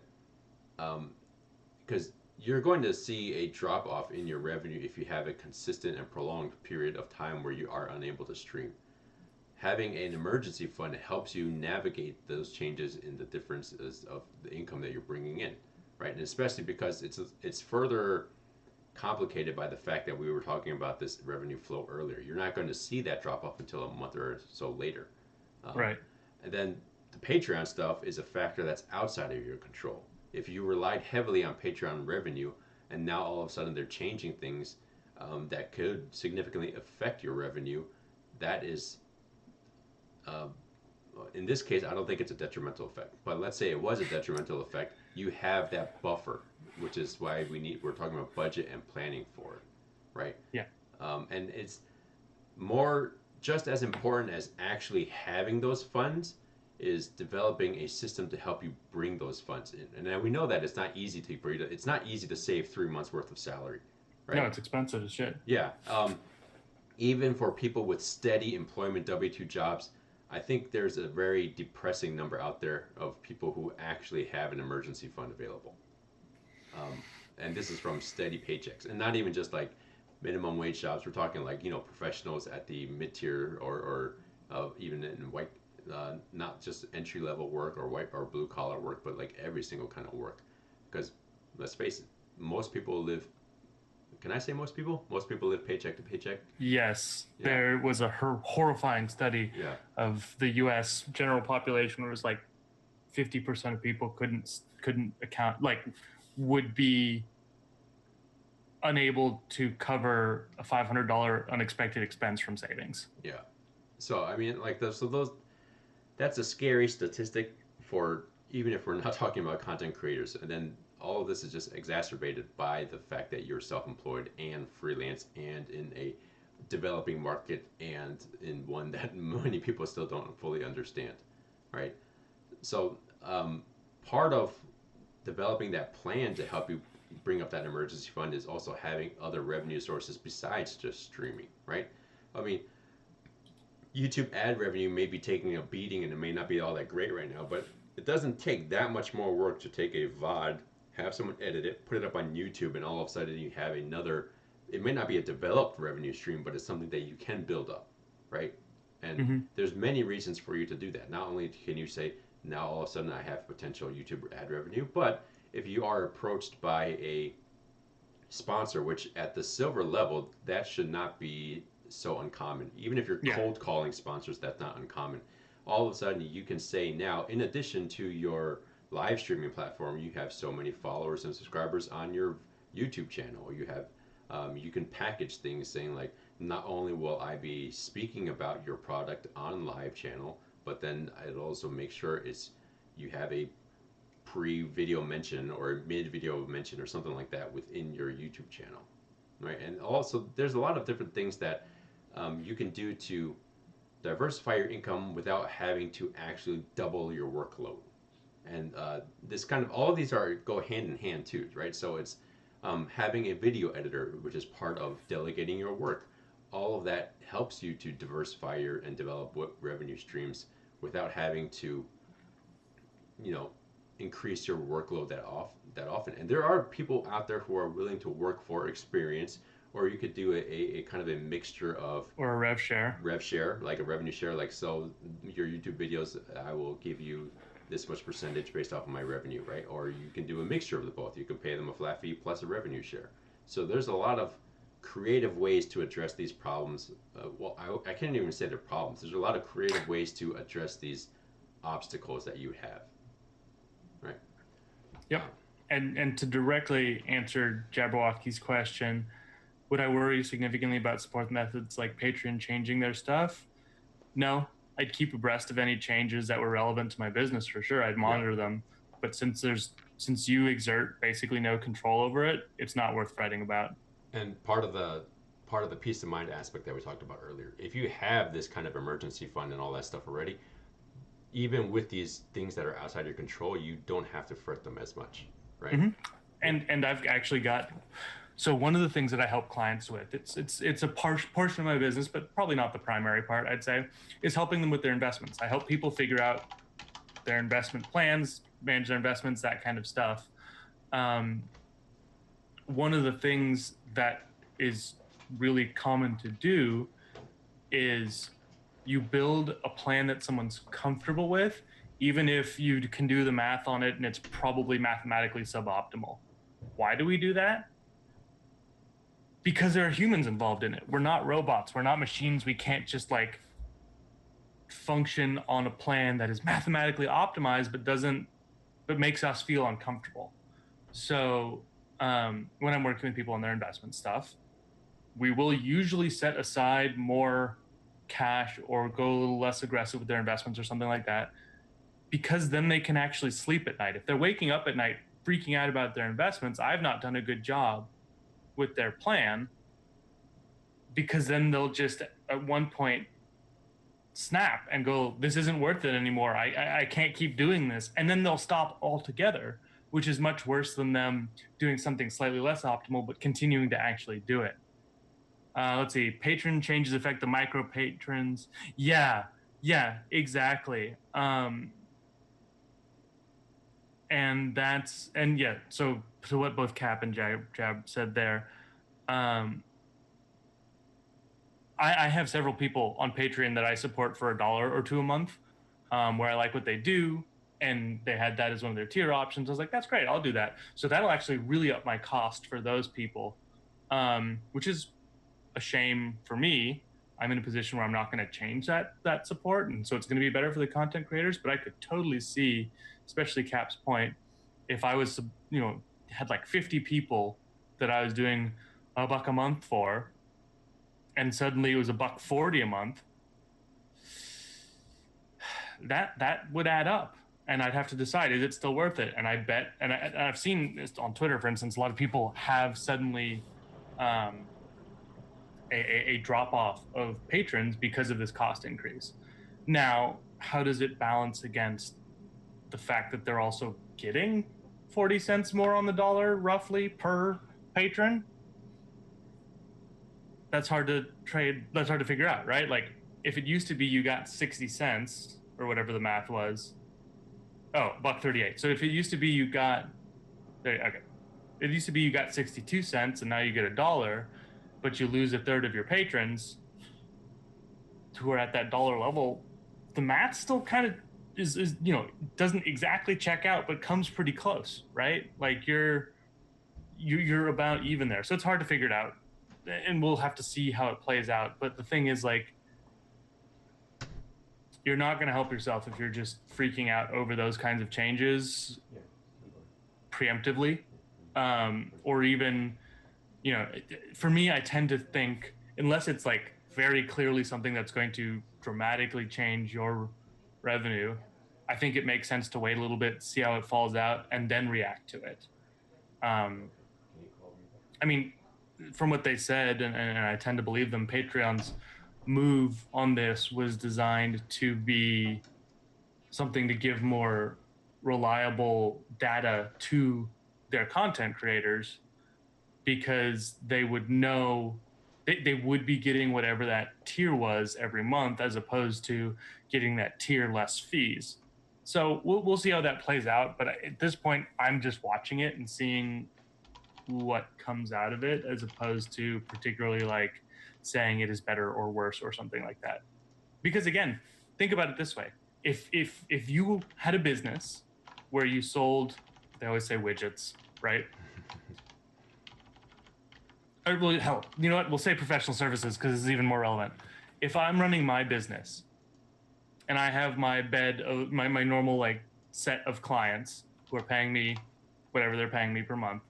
because you're going to see a drop off in your revenue if you have a consistent and prolonged period of time where you are unable to stream. Having an emergency fund helps you navigate those changes in the differences of the income that you're bringing in, right? And especially because it's further complicated by the fact that we were talking about this revenue flow earlier. You're not going to see that drop off until a month or so later. Right. And then the Patreon stuff is a factor that's outside of your control. If you relied heavily on Patreon revenue and now all of a sudden they're changing things that could significantly affect your revenue, that is, in this case, I don't think it's a detrimental effect. But let's say it was a detrimental effect, you have that buffer, which is why we're talking about budget and planning for it, right? Yeah. And it's more, just as important as actually having those funds is developing a system to help you bring those funds in. And then we know that it's not easy to save 3 months worth of salary, right? No, it's expensive as shit. Yeah. even for people with steady employment W-2 jobs, I think there's a very depressing number out there of people who actually have an emergency fund available. Um, and this is from steady paychecks, and not even just like minimum wage jobs. We're talking like professionals at the mid tier or even in white, not just entry level work or white or blue collar work, but like every single kind of work. Because let's face it, most people live. Can I say most people? Most people live paycheck to paycheck. Yes, Yeah, there was a horrifying study yeah, of the U.S. general population where it was like 50% of people couldn't account, like would be unable to cover a $500 unexpected expense from savings. yeah. So I mean, like those that's a scary statistic for even if we're not talking about content creators. And then all of this is just exacerbated by the fact that you're self-employed and freelance and in a developing market and in one that many people still don't fully understand, right? So part of developing that plan to help you bring up that emergency fund is also having other revenue sources besides just streaming, right? I mean, YouTube ad revenue may be taking a beating and it may not be all that great right now, but it doesn't take that much more work to take a VOD, have someone edit it, put it up on YouTube, and all of a sudden you have another. It may not be a developed revenue stream, but it's something that you can build up, right? And Mm-hmm. there's many reasons for you to do that. Not only can you say, now all of a sudden I have potential YouTube ad revenue, but if you are approached by a sponsor, which at the silver level, that should not be so uncommon. Even if you're Yeah. cold calling sponsors, that's not uncommon. All of a sudden, you can say now, in addition to your live streaming platform, you have so many followers and subscribers on your YouTube channel. You can package things saying like, not only will I be speaking about your product on live channel, but then it'll also make sure you have a pre-video mention or mid-video mention or something like that within your YouTube channel, right? And also, there's a lot of different things that you can do to diversify your income without having to actually double your workload. And this kind of all of these are go hand in hand too, right? So it's having a video editor, which is part of delegating your work. All of that helps you to diversify your and develop what revenue streams without having to you know increase your workload that often. And there are people out there who are willing to work for experience, or you could do a kind of a mixture of Or a rev share. rev share, like a revenue share, like so your YouTube videos, I will give you this much percentage based off of my revenue, right? Or you can do a mixture of the both. You can pay them a flat fee plus a revenue share. So there's a lot of creative ways to address these problems. I can't even say they're problems. There's a lot of creative ways to address these obstacles that you have, right? Yep. And to directly answer Jabberwocky's question, would I worry significantly about support methods like Patreon changing their stuff? No. I'd keep abreast of any changes that were relevant to my business for sure. I'd monitor them. But since you exert basically no control over it, it's not worth fretting about. And part of the peace of mind aspect that we talked about earlier, if you have this kind of emergency fund and all that stuff already, even with these things that are outside your control, you don't have to fret them as much, right? Mm-hmm. And I've actually got, so one of the things that I help clients with, it's a portion of my business, but probably not the primary part, I'd say, is helping them with their investments. I help people figure out their investment plans, manage their investments, that kind of stuff. One of the things that is really common to do is you build a plan that someone's comfortable with, even if you can do the math on it and it's probably mathematically suboptimal. Why do we do that? Because there are humans involved in it. We're not robots. We're not machines. We can't just like function on a plan that is mathematically optimized but makes us feel uncomfortable. So when I'm working with people on their investment stuff, we will usually set aside more cash or go a little less aggressive with their investments or something like that, because then they can actually sleep at night. If they're waking up at night freaking out about their investments, I've not done a good job with their plan, because then they'll just at one point snap and go, this isn't worth it anymore. I can't keep doing this. And then they'll stop altogether, which is much worse than them doing something slightly less optimal, but continuing to actually do it. Let's see. Patron changes affect the micro patrons. Yeah, yeah, exactly. And that's and yeah. So to what both Cap and Jab said there, um, I have several people on Patreon that I support for $1 or $2 a month, where I like what they do, and they had that as one of their tier options. I was like, that's great, I'll do that. So that'll actually really up my cost for those people, which is a shame for me. I'm in a position where I'm not going to change that support, and so it's going to be better for the content creators. But I could totally see, especially Cap's point, if I was, had like 50 people that I was doing $1 a month for, and suddenly it was $1.40 a month, that would add up. And I'd have to decide, is it still worth it? And I bet, and I've seen this on Twitter, for instance, a lot of people have suddenly a drop off of patrons because of this cost increase. Now, how does it balance against the fact that they're also getting 40 cents more on the dollar roughly per patron? That's hard to trade. That's hard to figure out, right? Like, if it used to be you got 60 cents or whatever the math was. Oh, $1.38. So if it used to be you got, okay, it used to be you got 62 cents and now you get $1, but you lose a third of your patrons who are at that dollar level. The math still kind of is doesn't exactly check out, but comes pretty close, right? Like you're about even there. So it's hard to figure it out, and we'll have to see how it plays out. But the thing is, like, you're not going to help yourself if you're just freaking out over those kinds of changes preemptively, or even, for me, I tend to think, unless it's like very clearly something that's going to dramatically change your revenue, I think it makes sense to wait a little bit, see how it falls out, and then react to it. I mean, from what they said, and I tend to believe them, Patreon's move on this was designed to be something to give more reliable data to their content creators, because they would know they would be getting whatever that tier was every month, as opposed to getting that tier less fees. So we'll see how that plays out. But at this point, I'm just watching it and seeing what comes out of it, as opposed to particularly like saying it is better or worse or something like that. Because again, think about it this way: if you had a business where you sold, they always say widgets, right? Or, well, hell, you know what? We'll say professional services because it's even more relevant. If I'm running my business and I have my bed of my normal like set of clients who are paying me whatever they're paying me per month,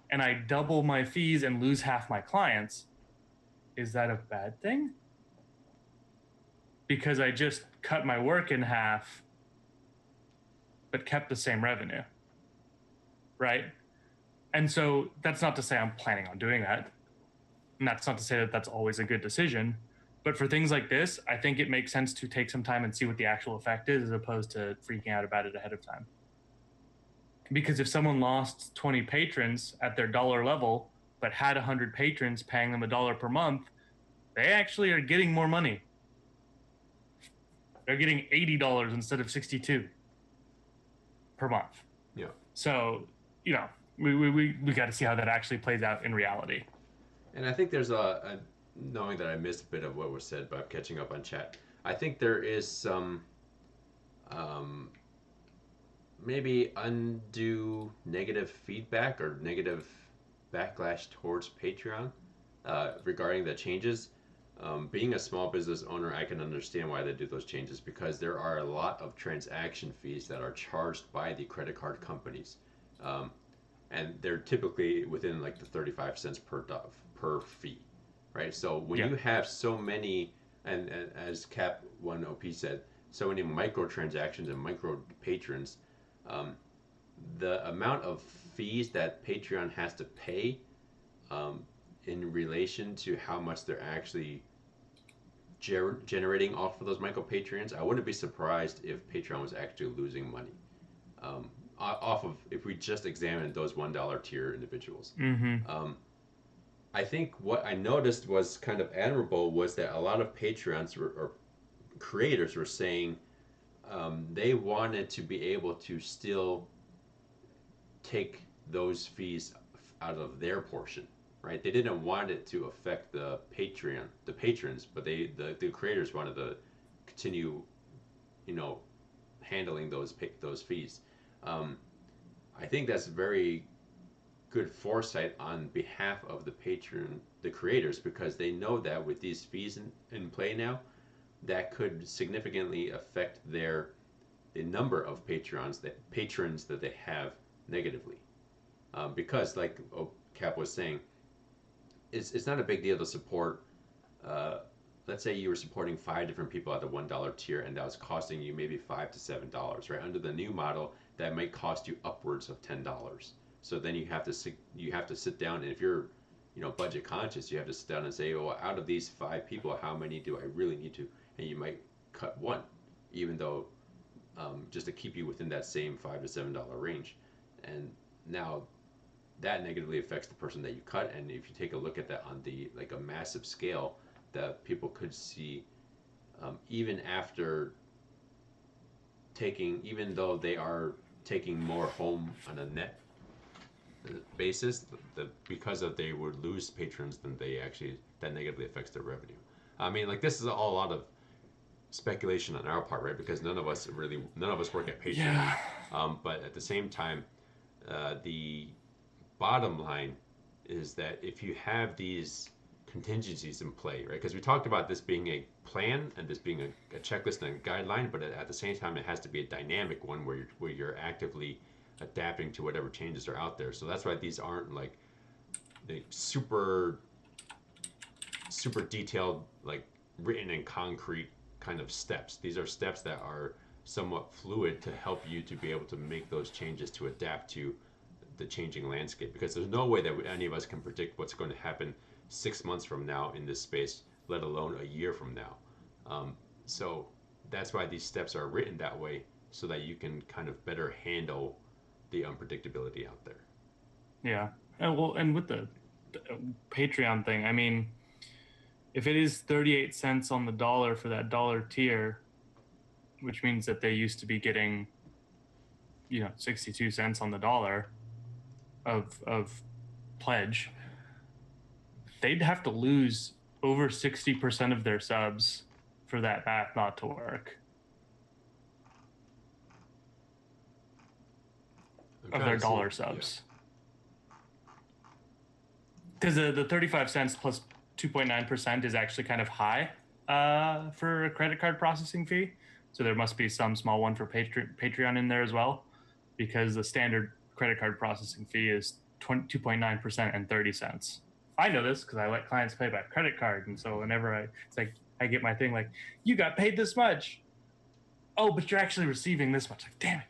and I double my fees and lose half my clients, is that a bad thing? Because I just cut my work in half but kept the same revenue, right? And so that's not to say I'm planning on doing that. And that's not to say that that's always a good decision. But for things like this, I think it makes sense to take some time and see what the actual effect is, as opposed to freaking out about it ahead of time. Because if someone lost 20 patrons at their dollar level, but had 100 patrons paying them $1 per month, they actually are getting more money. They're getting $80 instead of 62 per month. Yeah. So, we got to see how that actually plays out in reality. And I think there's knowing that I missed a bit of what was said, but I'm catching up on chat. I think there is some maybe undue negative feedback or negative backlash towards Patreon regarding the changes. Being a small business owner, I can understand why they do those changes, because there are a lot of transaction fees that are charged by the credit card companies. And they're typically within like the 35 cents per fee, right? So when you have so many, and as Cap 1OP said, so many microtransactions and micro patrons, the amount of fees that Patreon has to pay in relation to how much they're actually generating off of those micro patrons, I wouldn't be surprised if Patreon was actually losing money. Off of, if we just examined those $1 tier individuals. Mm-hmm. I think what I noticed was kind of admirable was that a lot of Patreons or creators were saying they wanted to be able to still take those fees out of their portion, right? They didn't want it to affect the patrons, but the creators wanted to continue, you know, handling those fees. Um, I think that's very good foresight on behalf of the creators, because they know that with these fees in play now, that could significantly affect the number of patrons that they have negatively. Because like Cap was saying, it's not a big deal to support. Uh, let's say you were supporting five different people at the $1 tier, and that was costing you maybe $5 to $7, right? Under the new model, that might cost you upwards of $10. So then you have to sit down, and if you're budget conscious, you have to sit down and say, oh, out of these five people, how many do I really need to? And you might cut one, even though just to keep you within that same $5 to $7 range. And now that negatively affects the person that you cut. And if you take a look at that on the like a massive scale, that people could see, even after even though they are taking more home on a net basis, because of they would lose patrons, then they actually that negatively affects their revenue. I mean, like this is all a lot of speculation on our part, right? Because none of us work at Patreon. Yeah. But at the same time, the bottom line is that if you have these contingencies in play, right? Because we talked about this being a plan and this being a checklist and a guideline, but at the same time, it has to be a dynamic one where you're actively adapting to whatever changes are out there. So that's why these aren't like the super detailed, like written in concrete kind of steps. These are steps that are somewhat fluid to help you to be able to make those changes to adapt to the changing landscape, because there's no way that any of us can predict what's going to happen 6 months from now in this space, let alone a year from now. So that's why these steps are written that way, so that you can kind of better handle the unpredictability out there. Yeah. And with the Patreon thing, I mean, if it is 38 cents on the dollar for that dollar tier, which means that they used to be getting 62 cents on the dollar of pledge, they'd have to lose over 60% of their subs for that math not to work. Of their dollar subs. Because the 35 cents plus 2.9% is actually kind of high for a credit card processing fee. So there must be some small one for Patreon in there as well, because the standard credit card processing fee is 2.9% and 30 cents. I know this because I let clients pay by credit card. And so whenever it's like, I get my thing like, you got paid this much. Oh, but you're actually receiving this much. Like, damn it.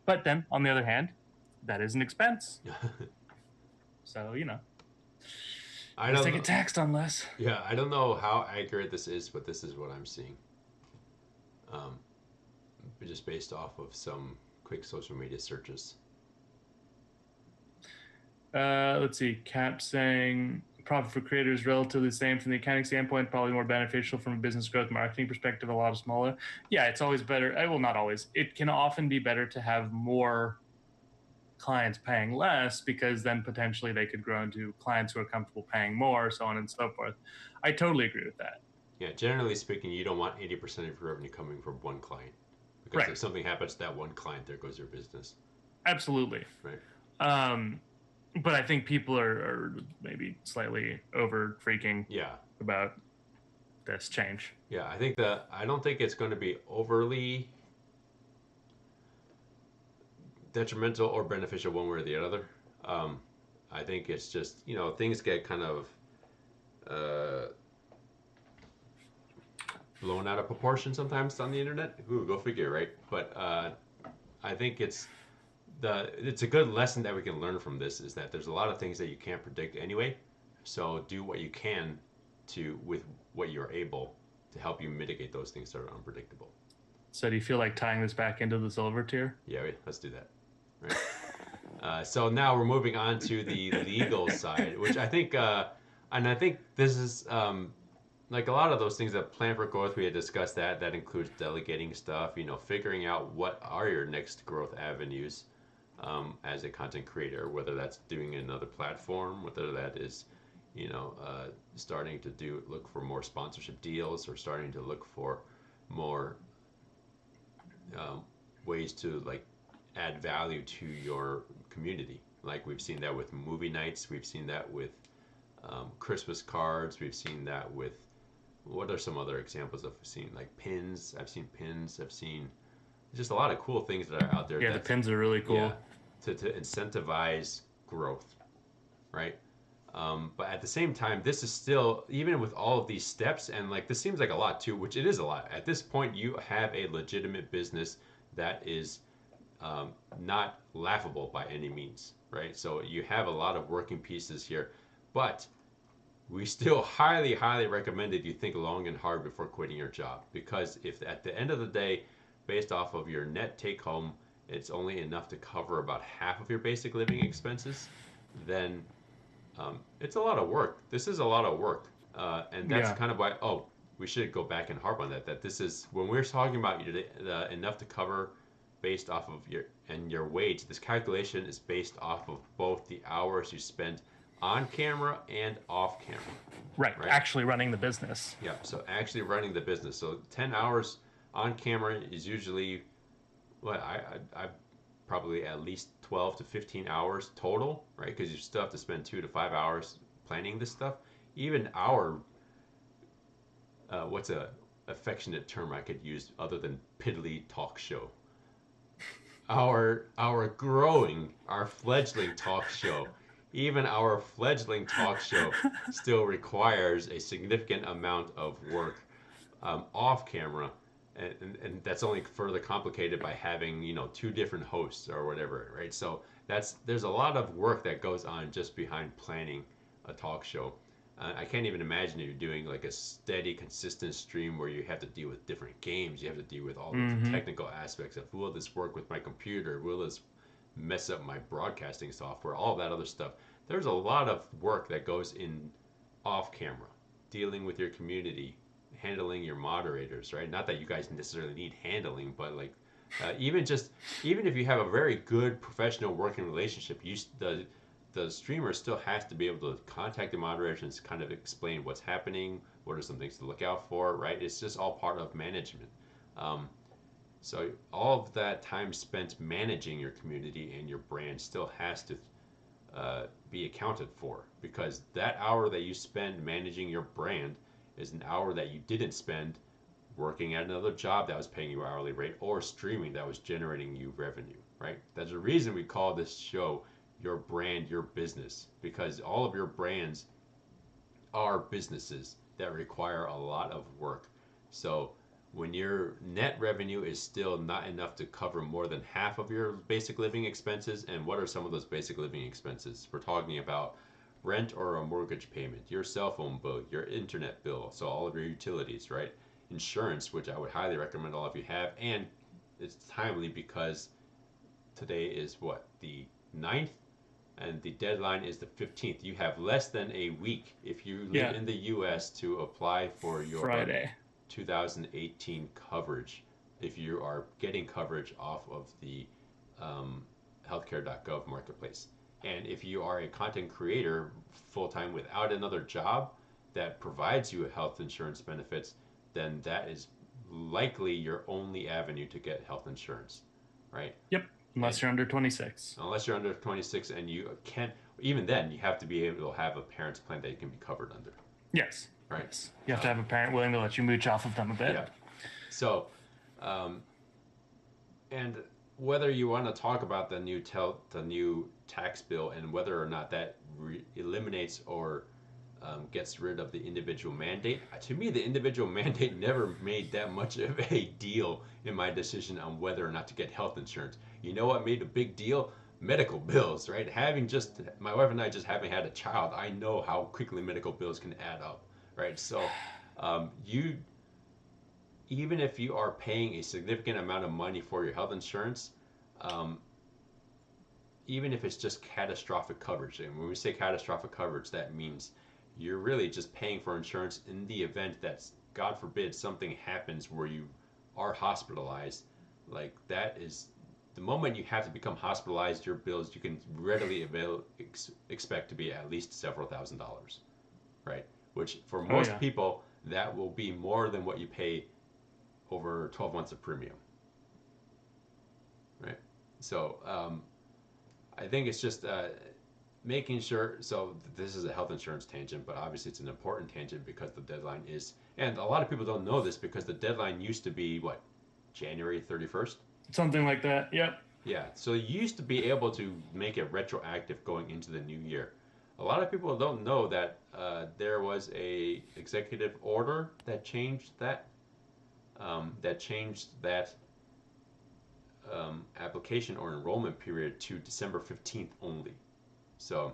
But then on the other hand, that is an expense. So, I don't get taxed on less. Yeah, I don't know how accurate this is, but this is what I'm seeing. Just based off of some quick social media searches. Let's see. Cap saying profit for creators relatively the same from the accounting standpoint, probably more beneficial from a business growth marketing perspective, a lot of smaller. Yeah, it's always better. Well, not always. It can often be better to have more clients paying less, because then potentially they could grow into clients who are comfortable paying more, so on and so forth. I totally agree with that. Yeah, generally speaking, you don't want 80% of your revenue coming from one client, because right. If something happens to that one client, there goes your business. Absolutely. Right. But I think people are maybe slightly over freaking about this change. Yeah, I don't think it's going to be overly detrimental or beneficial one way or the other. I think it's just, things get kind of blown out of proportion sometimes on the internet. Ooh, go figure, right? But I think it's a good lesson that we can learn from this, is that there's a lot of things that you can't predict anyway. So do what you can with what you're able to help you mitigate those things that are unpredictable. So do you feel like tying this back into the silver tier? Yeah, let's do that. Right. So now we're moving on to the legal side, which I think, and I think this is like a lot of those things that plan for growth. We had discussed that. That includes delegating stuff, figuring out what are your next growth avenues as a content creator, whether that's doing another platform, whether that is, starting to look for more sponsorship deals or starting to look for more um, ways to like add value to your community. Like we've seen that with movie nights, we've seen that with Christmas cards, we've seen that with what are some other examples I've seen like pins. I've seen pins. I've seen just a lot of cool things that are out there. Yeah, the That's pins are really yeah, cool. to incentivize growth, right? But at the same time, this is still, even with all of these steps, and like this seems like a lot too, which it is a lot. At this point, you have a legitimate business that is not laughable by any means, right? So you have a lot of working pieces here, but we still highly, highly recommend that you think long and hard before quitting your job. Because if at the end of the day, based off of your net take home, it's only enough to cover about half of your basic living expenses, then it's a lot of work. This is a lot of work. And that's Yeah. kind of why, we should go back and harp on that. That this is, when we're talking about enough to cover based off of your wage, this calculation is based off of both the hours you spend on camera and off camera, Right. right? Actually running the business. Yeah, so actually running the business. So 10 hours on camera is usually what I probably at least 12 to 15 hours total, right? Because you still have to spend 2 to 5 hours planning this stuff. Even our, what's a affectionate term I could use other than piddly talk show? Our fledgling talk show, even our fledgling talk show still requires a significant amount of work off camera, and that's only further complicated by having two different hosts or whatever, right? So there's a lot of work that goes on just behind planning a talk show. I can't even imagine you're doing like a steady, consistent stream where you have to deal with different games. You have to deal with all of the Mm-hmm. technical aspects of will this work with my computer? Will this mess up my broadcasting software? All that other stuff. There's a lot of work that goes in off camera, dealing with your community, handling your moderators, right? Not that you guys necessarily need handling, but like even if you have a very good professional working relationship, the streamer still has to be able to contact the moderators and kind of explain what's happening, what are some things to look out for, right? It's just all part of management. Um, so all of that time spent managing your community and your brand still has to be accounted for, because that hour that you spend managing your brand is an hour that you didn't spend working at another job that was paying you hourly rate or streaming that was generating you revenue, right? There's a reason we call this show Your Brand, Your Business, because all of your brands are businesses that require a lot of work. So when your net revenue is still not enough to cover more than half of your basic living expenses, and what are some of those basic living expenses? We're talking about rent or a mortgage payment, your cell phone bill, your internet bill, so all of your utilities, right? Insurance, which I would highly recommend all of you have, and it's timely because today is what, the 9th, and the deadline is the 15th. You have less than a week if you live Yeah. in the US to apply for your Friday. 2018 coverage, if you are getting coverage off of the um, healthcare.gov marketplace. And if you are a content creator full time without another job that provides you health insurance benefits, then that is likely your only avenue to get health insurance, right? Yep. And Unless you're under 26. unless you're under 26, and you can't, even then, you have to be able to have a parent's plan that you can be covered under, Yes. right? Yes. You have to have a parent willing to let you mooch off of them a bit. Yeah. So, um, and whether you want to talk about the new tax bill and whether or not that eliminates or gets rid of the individual mandate, to me, the individual mandate never made that much of a deal in my decision on whether or not to get health insurance. You know what made a big deal? Medical bills, right? Having just my wife and I just having had a child, I know how quickly medical bills can add up, right? So, you even if you are paying a significant amount of money for your health insurance, um, even if it's just catastrophic coverage, and when we say catastrophic coverage, that means you're really just paying for insurance in the event that, God forbid, something happens where you are hospitalized. Like that is the moment you have to become hospitalized, your bills you can readily expect to be at least several $1,000s, right? Which for Oh most yeah. people, that will be more than what you pay over 12 months of premium, right? So I think it's just making sure. So this is a health insurance tangent, but obviously it's an important tangent because the deadline is, and a lot of people don't know this because the deadline used to be what, January 31st? Something like that. Yep. Yeah, so you used to be able to make it retroactive going into the new year. A lot of people don't know that there was a executive order that changed that. Application or enrollment period to December 15th only. So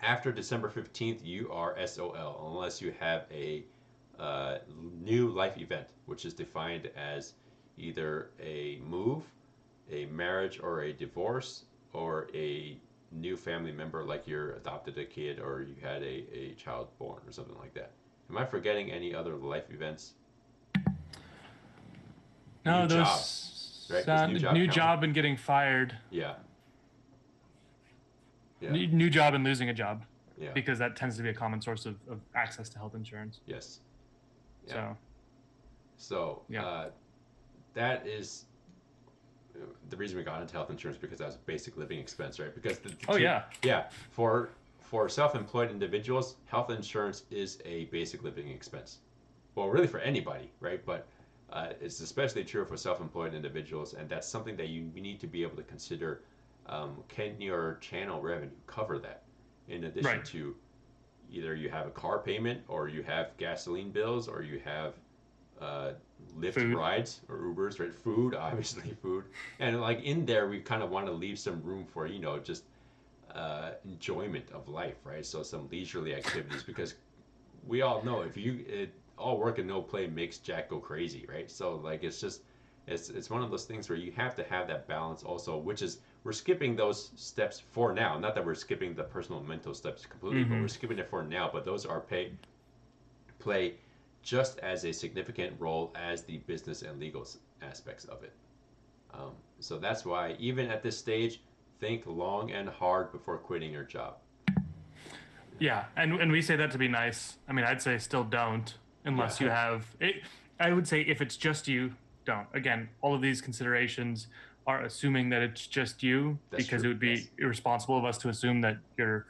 after December 15th, you are SOL unless you have a new life event, which is defined as either a move, a marriage or a divorce, or a new family member, like you adopted a kid or you had a child born or something like that. Am I forgetting any other life events? New No, job, those right? Does new job new count? job and getting fired, Yeah, yeah, new job and losing a job, yeah, because that tends to be a common source of access to health insurance. yes, yeah. So So yeah. that is the reason we got into health insurance because that was a basic living expense, right? Because the Oh truth, yeah. yeah, for self-employed individuals, health insurance is a basic living expense. Well, really for anybody, right? But it's especially true for self-employed individuals, and that's something that you need to be able to consider. Can your channel revenue cover that? In addition Right. to either you have a car payment, or you have gasoline bills, or you have uh, Lyft Food. rides or Ubers, right? Food, obviously food, and like in there, we kind of want to leave some room for just enjoyment of life, right? So some leisurely activities because we all know if all work and no play makes Jack go crazy, right? So like it's just it's one of those things where you have to have that balance also, which is we're skipping those steps for now. Not that we're skipping the personal and mental steps completely, but we're Mm-hmm. skipping it for now. But those are play just as a significant role as the business and legal aspects of it. So that's why even at this stage, think long and hard before quitting your job. Yeah, and we say that to be nice. I mean, I'd say still don't unless you Yeah, have it. I would say if it's just you, don't. Again, all of these considerations are assuming that it's just you, that's because true. it would Yes, be irresponsible of us to assume that you're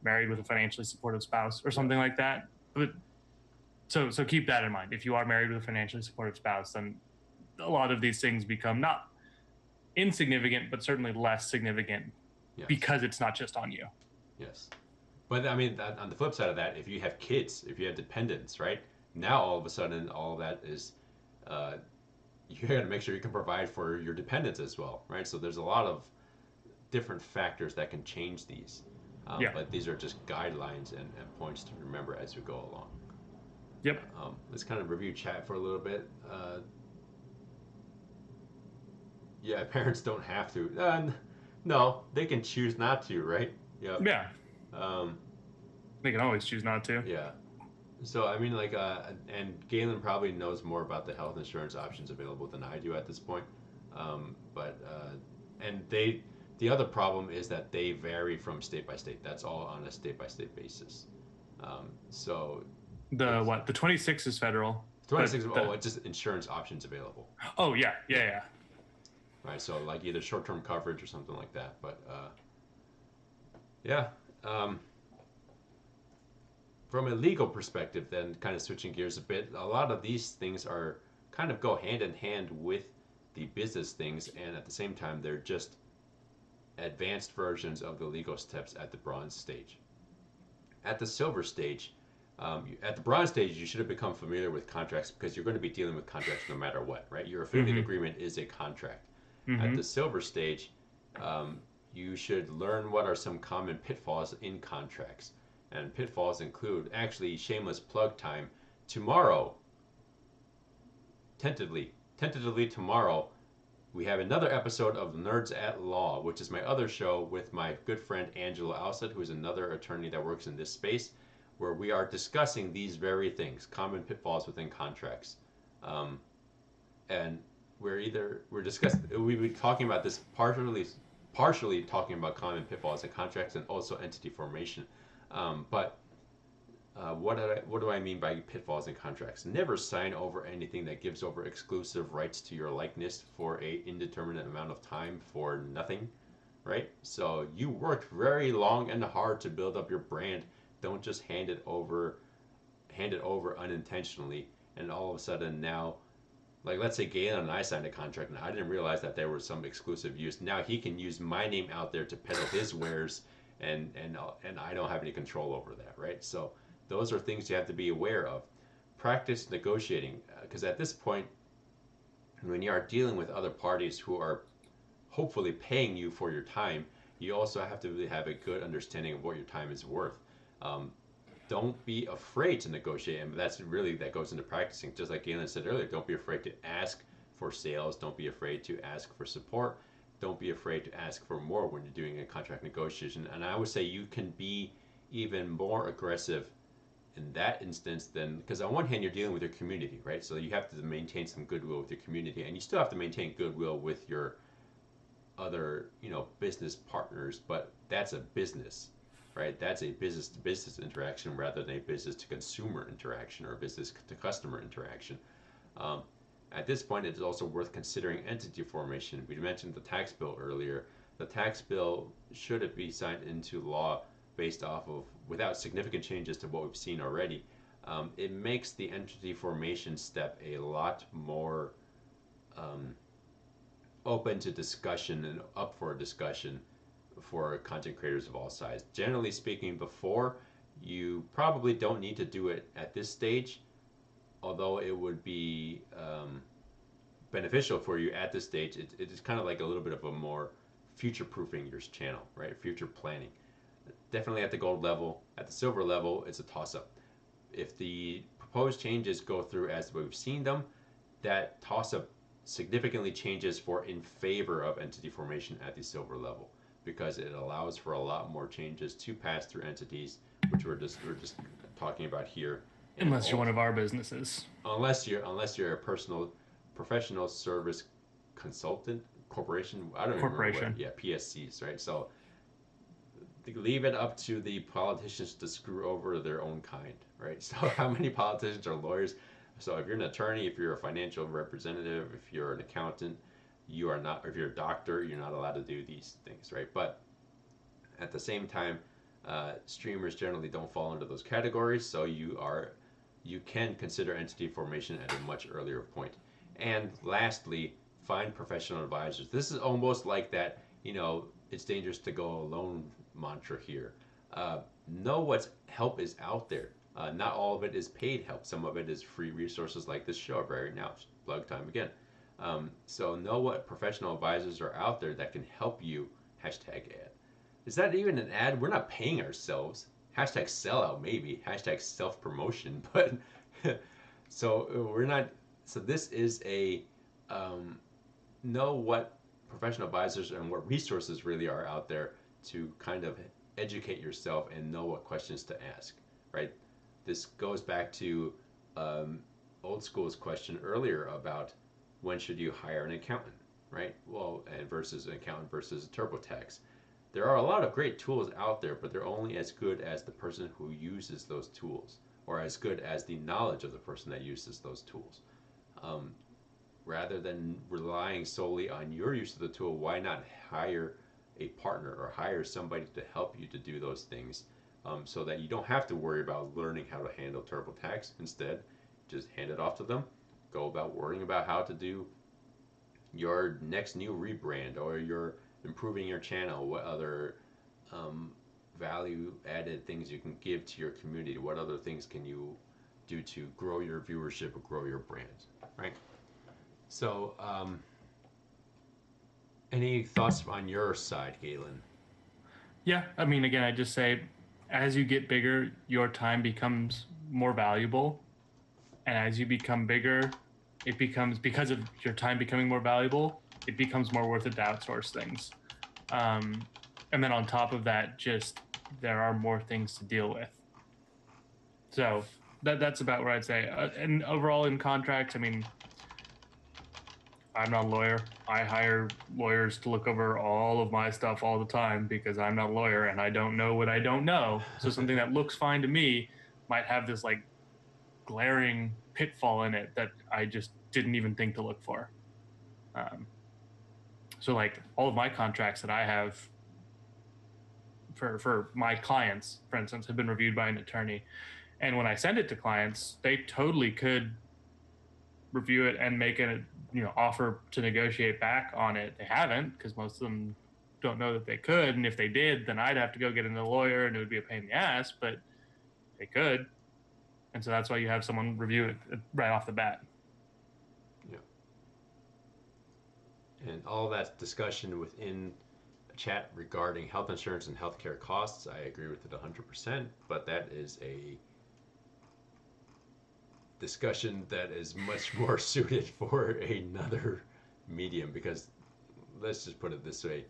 married with a financially supportive spouse or yeah, something like that. But so keep that in mind. If you are married with a financially supportive spouse, then a lot of these things become not insignificant, but certainly less significant yes, because it's not just on you. yes. But I mean, on the flip side of that, if you have kids, if you have dependents, right? Now all of a sudden, all of that is, uh, you got to make sure you can provide for your dependents as well, right? So there's a lot of different factors that can change these, Yeah. but these are just guidelines and points to remember as we go along. Yep. Let's kind of review chat for a little bit. Yeah, parents don't have to. No, they can choose not to, right? Yep. Yeah. Um, They can always choose not to. yeah. So I mean, like, and Galen probably knows more about the health insurance options available than I do at this point. But and the other problem is that they vary from state by state. That's all on a state by state basis. So The it's what? The 26 is federal, but 26. Oh, it's just insurance options available. oh yeah, Yeah. yeah, yeah. Right. So like either short term coverage or something like that. But yeah. Um, from a legal perspective, then kind of switching gears a bit, a lot of these things are kind of go hand in hand with the business things, and at the same time, they're just advanced versions of the legal steps at the bronze stage. At the silver stage, at the bronze stage, you should have become familiar with contracts because you're going to be dealing with contracts no matter what, right? Your affiliate Mm-hmm. agreement is a contract. At Mm-hmm. the silver stage, um, you should learn what are some common pitfalls in contracts. And pitfalls include, actually, shameless plug time. Tomorrow, tentatively tomorrow, we have another episode of Nerds at Law, which is my other show with my good friend Angela Alsett, who is another attorney that works in this space, where we are discussing these very things, common pitfalls within contracts. Um, and we're discussing, we've been talking about this partially talking about common pitfalls in contracts and also entity formation. But what do I mean by pitfalls in contracts? Never sign over anything that gives over exclusive rights to your likeness for a indeterminate amount of time for nothing, right? So you worked very long and hard to build up your brand. Don't just hand it over unintentionally, and all of a sudden now, like let's say Galen and I signed a contract, and I didn't realize that there was some exclusive use. Now he can use my name out there to peddle his wares, and I don't have any control over that, right? So those are things you have to be aware of. Practice negotiating, because at this point, when you are dealing with other parties who are hopefully paying you for your time, you also have to really have a good understanding of what your time is worth. Um, don't be afraid to negotiate, and that goes into practicing. Just like Galen said earlier, don't be afraid to ask for sales. Don't be afraid to ask for support. Don't be afraid to ask for more when you're doing a contract negotiation. And I would say you can be even more aggressive in that instance than, because on one hand you're dealing with your community, right? So you have to maintain some goodwill with your community, and you still have to maintain goodwill with your other business partners, but that's a business, right? That's a business to business interaction rather than a business to consumer interaction or business to customer interaction. um, at this point, it's also worth considering entity formation. We mentioned the tax bill earlier. The tax bill, should it be signed into law based off of without significant changes to what we've seen already, it makes the entity formation step a lot more um, open to discussion and up for discussion for content creators of all sizes. Generally speaking, before, you probably don't need to do it at this stage, although it would be beneficial for you at this stage. It is kind of like a little bit of a more future proofing your channel, right? Future planning. Definitely at the gold level. At the silver level, it's a toss up. If the proposed changes go through as we've seen them, that toss up significantly changes for in favor of entity formation at the silver level, because it allows for a lot more changes to pass through entities, which we're just talking about here. Unless you're one of our businesses. Unless you're a professional service consultant corporation. I don't even remember what. Yeah, PSCs, right? So leave it up to the politicians to screw over their own kind, right? So how many politicians are lawyers? So if you're an attorney, if you're a financial representative, if you're an accountant, you are not. Or if you're a doctor, you're not allowed to do these things, right? But at the same time, streamers generally don't fall into those categories, so you can consider entity formation at a much earlier point. And lastly, find professional advisors. This is almost like that, it's dangerous to go alone mantra here. Know what help is out there. Not all of it is paid help. Some of it is free resources like this show right now. Plug time again. So know what professional advisors are out there that can help you. Hashtag ad. Is that even an ad? We're not paying ourselves. Hashtag sellout maybe. Hashtag self promotion. But so we're not. So this is a know what professional advisors and what resources really are out there to kind of educate yourself and know what questions to ask, right? This goes back to old school's question earlier about when should you hire an accountant, right? Well, and versus an accountant versus a TurboTax. There are a lot of great tools out there, but they're only as good as the person who uses those tools, or as good as the knowledge of the person that uses those tools. Um, Rather than relying solely on your use of the tool, why not hire a partner or hire somebody to help you to do those things, so that you don't have to worry about learning how to handle TurboTax. Instead, just hand it off to them. Go about worrying about how to do your next new rebrand, or your improving your channel. What other value added things you can give to your community? What other things can you do to grow your viewership or grow your brand, right? So, any thoughts on your side, Galen? Yeah, I mean, again, I just say, as you get bigger, your time becomes more valuable, and as you become bigger, it becomes, because of your time becoming more valuable, it becomes more worth it to outsource things. And then on top of that, just there are more things to deal with. So that's about what I'd say. And overall in contracts, I mean, I'm not a lawyer. I hire lawyers to look over all of my stuff all the time because I'm not a lawyer and I don't know what I don't know. So something that looks fine to me might have this like glaring pitfall in it that I just didn't even think to look for. So like all of my contracts that I have for my clients, for instance, have been reviewed by an attorney. And when I send it to clients, they totally could review it and make an offer to negotiate back on it. They haven't, because most of them don't know that they could. And if they did, then I'd have to go get a lawyer and it would be a pain in the ass, but they could. And so that's why you have someone review it right off the bat. Yeah. And all that discussion within a chat regarding health insurance and healthcare costs, I agree with it 100%, but that is a discussion that is much more suited for another medium, because let's just put it this way.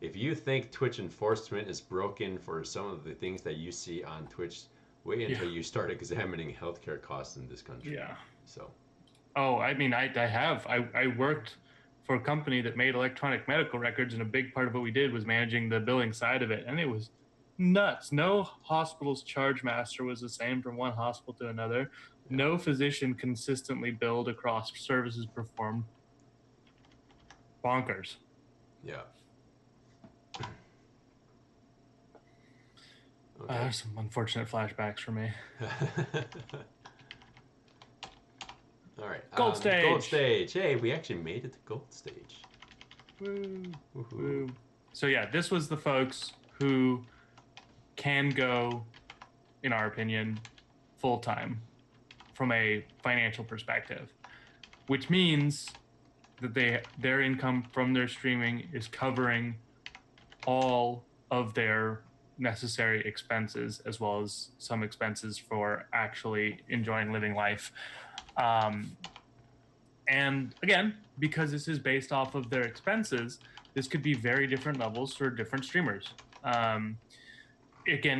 If you think Twitch enforcement is broken for some of the things that you see on Twitch, wait until you start examining healthcare costs in this country. Yeah. So. Oh, I mean, I worked for a company that made electronic medical records, and a big part of what we did was managing the billing side of it, and it was nuts. No hospital's charge master was the same from one hospital to another. Yeah. No physician consistently billed across services performed. Bonkers. Yeah. Okay. Some unfortunate flashbacks for me. All right. Gold stage. Gold stage. Hey, we actually made it to gold stage. Woo. Woo. So yeah, this was the folks who can go, in our opinion, full time from a financial perspective, which means that their income from their streaming is covering all of their necessary expenses, as well as some expenses for actually enjoying living life. And again, because this is based off of their expenses, this could be very different levels for different streamers. Again,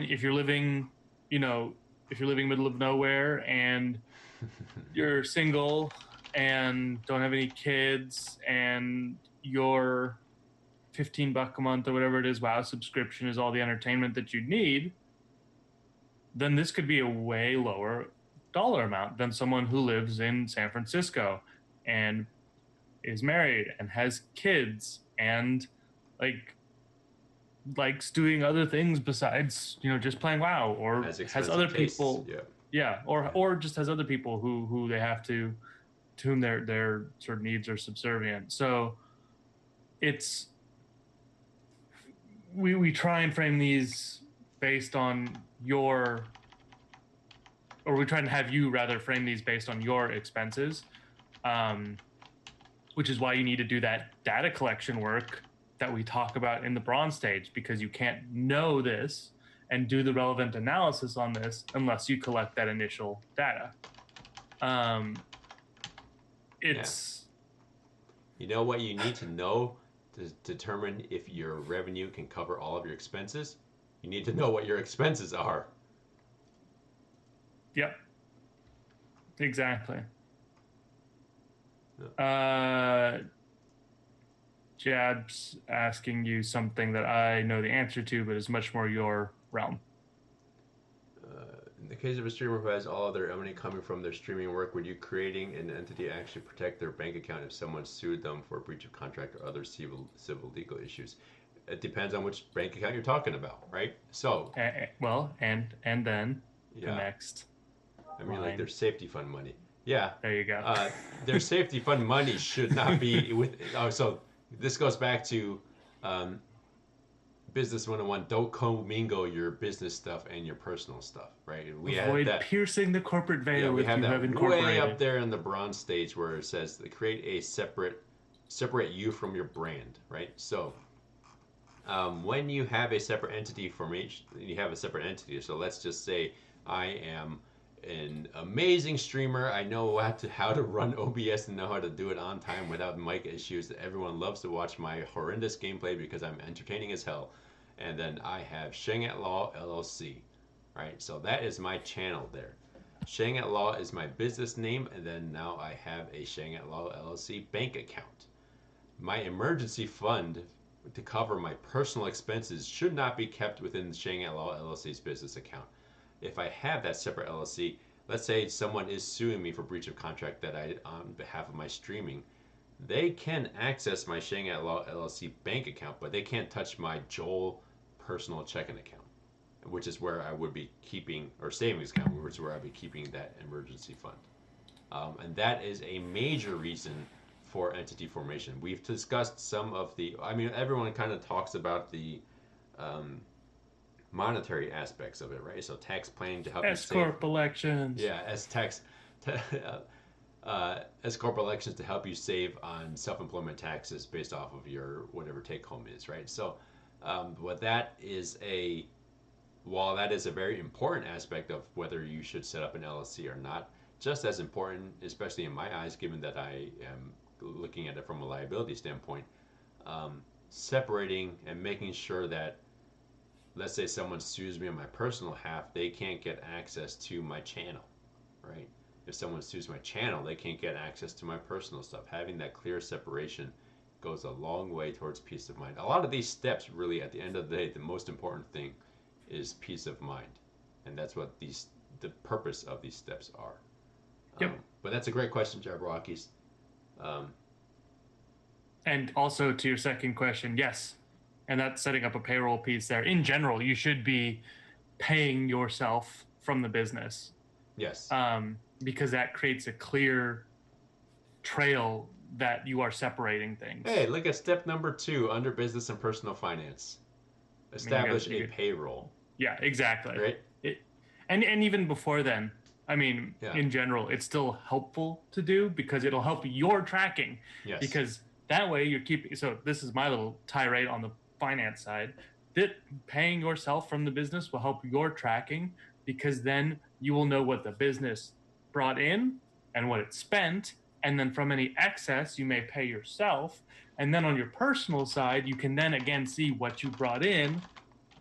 if you're living middle of nowhere and you're single and don't have any kids and your $15 a month or whatever it is WoW subscription is all the entertainment that you need, then this could be a way lower dollar amount than someone who lives in San Francisco and is married and has kids and likes doing other things besides just playing WoW, or has other tastes. People or just has other people who they have to whom their sort of needs are subservient. So it's we try and frame these based on we try and have you rather frame these based on your expenses, which is why you need to do that data collection work that we talk about in the bronze stage, because you can't know this and do the relevant analysis on this unless you collect that initial data. You know what you need to know to determine if your revenue can cover all of your expenses? You need to know what your expenses are. Yep. Exactly. Jab's asking you something that I know the answer to, but is much more your realm. In the case of a streamer who has all of their money coming from their streaming work, would you creating an entity actually protect their bank account if someone sued them for breach of contract or other civil legal issues? It depends on which bank account you're talking about, right? So and then the next. I mean, like their safety fund money. Yeah. There you go. Their safety fund money should not be with. So this goes back to Business 101. Don't commingle your business stuff and your personal stuff, right? Avoid piercing the corporate veil. We have that way up there in the bronze stage where it says to create a separate you from your brand, right? So when you have a separate entity from each, you have a separate entity. So let's just say I am an amazing streamer. I know how to run OBS and know how to do it on time without mic issues. Everyone loves to watch my horrendous gameplay because I'm entertaining as hell. And then I have Sheng at Law LLC, right? So that is my channel there. Sheng at Law is my business name, and then now I have a Sheng at Law LLC bank account. My emergency fund to cover my personal expenses should not be kept within Sheng at Law LLC's business account. If I have that separate LLC, let's say someone is suing me for breach of contract that I on behalf of my streaming, they can access my Sheng at Law LLC bank account, but they can't touch my Joel personal checking account, which is where I would be keeping, or savings account, which is where I'd be keeping that emergency fund. And that is a major reason for entity formation. We've discussed some of the, I mean, everyone kind of talks about the monetary aspects of it, right? So tax planning to help you save. S-corp elections. Yeah, S-corp elections to help you save on self-employment taxes based off of your whatever take-home is, right? So what that is while that is a very important aspect of whether you should set up an LLC or not, just as important, especially in my eyes, given that I am looking at it from a liability standpoint, separating and making sure that, let's say someone sues me on my personal half, they can't get access to my channel, right? If someone sues my channel, they can't get access to my personal stuff. Having that clear separation goes a long way towards peace of mind. A lot of these steps, really, at the end of the day, the most important thing is peace of mind, and that's what the purpose of these steps are. Yep. But that's a great question, Jabberwockies. And also to your second question, yes, and that's setting up a payroll piece there. In general, you should be paying yourself from the business. Yes. Because that creates a clear trail that you are separating things. Hey, look at step number 2 under business and personal finance. Establish a payroll. Yeah, exactly. Right? And even before then, I mean, in general, it's still helpful to do because it'll help your tracking. Yes. Because that way you're keeping, so this is my little tirade on the finance side, that paying yourself from the business will help your tracking because then you will know what the business brought in and what it spent. And then from any excess, you may pay yourself. And then on your personal side, you can then again see what you brought in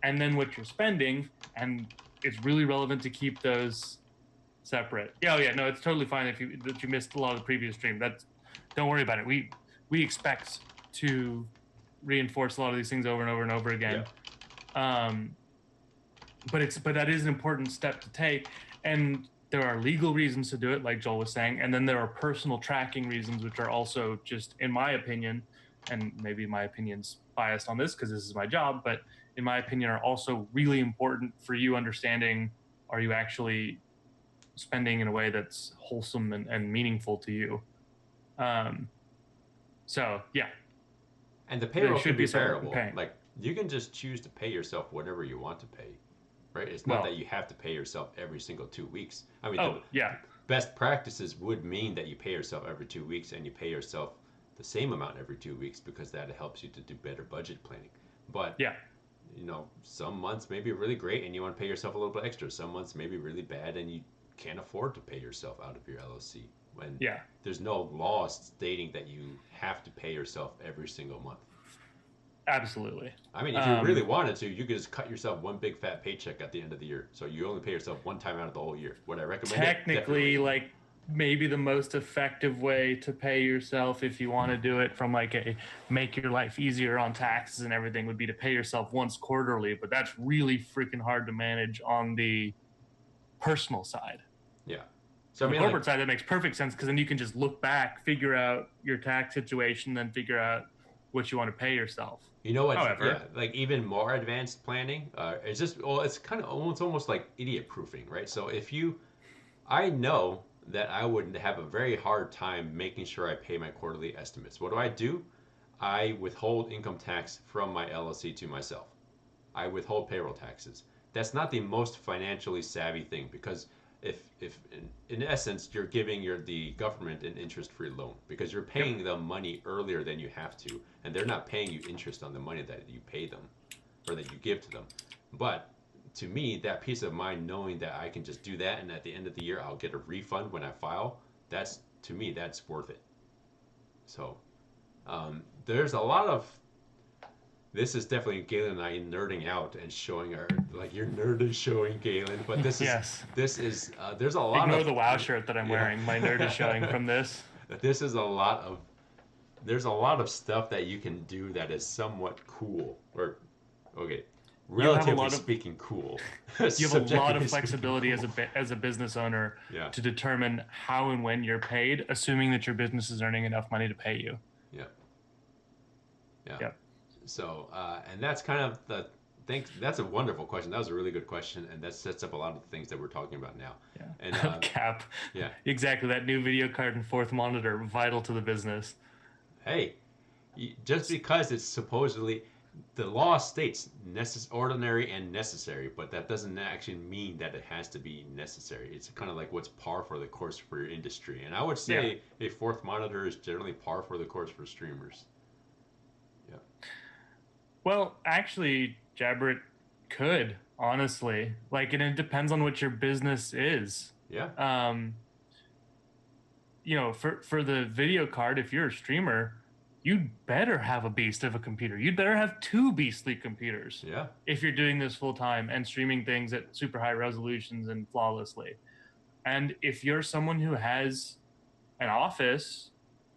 and then what you're spending. And it's really relevant to keep those separate. Yeah, no, it's totally fine that you missed a lot of the previous stream. Don't worry about it. We expect to reinforce a lot of these things over and over and over again. Yeah. But that is an important step to take, and there are legal reasons to do it, like Joel was saying, and then there are personal tracking reasons, which are also just, in my opinion, and maybe my opinion's biased on this because this is my job, but in my opinion, are also really important for you understanding, are you actually spending in a way that's wholesome and meaningful to you? So yeah. And the payroll should be variable. Like you can just choose to pay yourself whatever you want to pay, right? It's not that you have to pay yourself every single 2 weeks. I mean, best practices would mean that you pay yourself every 2 weeks and you pay yourself the same amount every 2 weeks because that helps you to do better budget planning. But some months may be really great and you want to pay yourself a little bit extra. Some months may be really bad and you can't afford to pay yourself out of your LLC. When there's no law stating that you have to pay yourself every single month. Absolutely. I mean, if you really wanted to, you could just cut yourself one big fat paycheck at the end of the year. So you only pay yourself one time out of the whole year. Would I recommend technically, like maybe the most effective way to pay yourself if you want to do it from like a make your life easier on taxes and everything would be to pay yourself once quarterly. But that's really freaking hard to manage on the personal side. Yeah. So on the corporate side, that makes perfect sense because then you can just look back, figure out your tax situation, then figure out what you want to pay yourself. You know what? However, like even more advanced planning, it's just it's kind of it's almost like idiot proofing, right? So I know that I would have a very hard time making sure I pay my quarterly estimates. What do? I withhold income tax from my LLC to myself. I withhold payroll taxes. That's not the most financially savvy thing because if in essence you're giving the government an interest-free loan because you're paying them money earlier than you have to, and they're not paying you interest on the money that you pay them or that you give to them. But to me, that peace of mind knowing that I can just do that, and at the end of the year I'll get a refund when I file. That's to me, that's worth it. So there's a lot of this is definitely Galen and I nerding out and showing our like your nerd is showing Galen, but Yes. this is there's a lot Ignore of the WoW shirt that I'm wearing. My nerd is showing from this. this is a lot of there's a lot of stuff that you can do that is somewhat cool or okay, You have a relatively lot of speaking cool. you have a lot of Subjectively flexibility speaking cool. as a business owner Yeah. to determine how and when you're paid, assuming that your business is earning enough money to pay you. Yeah. Yeah. Yep. So, and that's kind of the thanks. That's a wonderful question. That was a really good question, and that sets up a lot of the things that we're talking about now. Yeah. And Cap. yeah, Exactly. That new video card and fourth monitor, vital to the business. hey, just because it's supposedly the law states ordinary and necessary, but that doesn't actually mean that it has to be necessary. It's kind of like what's par for the course for your industry. And I would say a fourth monitor is generally par for the course for streamers. Yeah. Well, actually, Jabber, it could, honestly. Like, and it depends on what your business is. Yeah. For the video card, if you're a streamer, you'd better have a beast of a computer. You'd better have two beastly computers. Yeah. If you're doing this full time and streaming things at super high resolutions and flawlessly. And if you're someone who has an office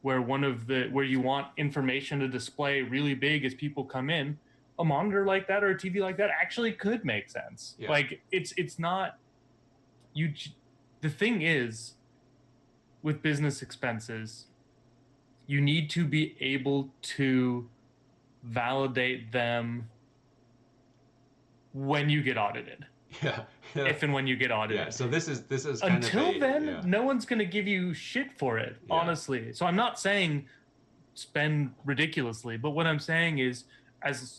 where where you want information to display really big as people come in, a monitor like that or a TV like that actually could make sense. Yeah. Like it's not the thing is with business expenses, you need to be able to validate them when you get audited. Yeah. If and when you get audited. Yeah. So this is kind until of then, no one's going to give you shit for it, honestly. So I'm not saying spend ridiculously, but what I'm saying is,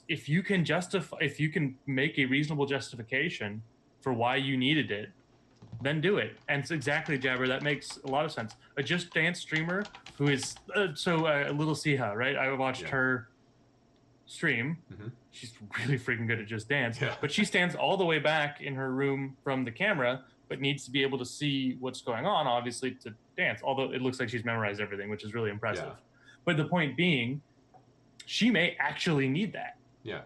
if you can make a reasonable justification for why you needed it, then do it. And it's exactly, Jabber, that makes a lot of sense. A Just Dance streamer who is Little Siha, right? I watched her stream. Mm-hmm. She's really freaking good at Just Dance, but she stands all the way back in her room from the camera, but needs to be able to see what's going on, obviously, to dance. Although it looks like she's memorized everything, which is really impressive. Yeah. But the point being, she may actually need that. Yeah.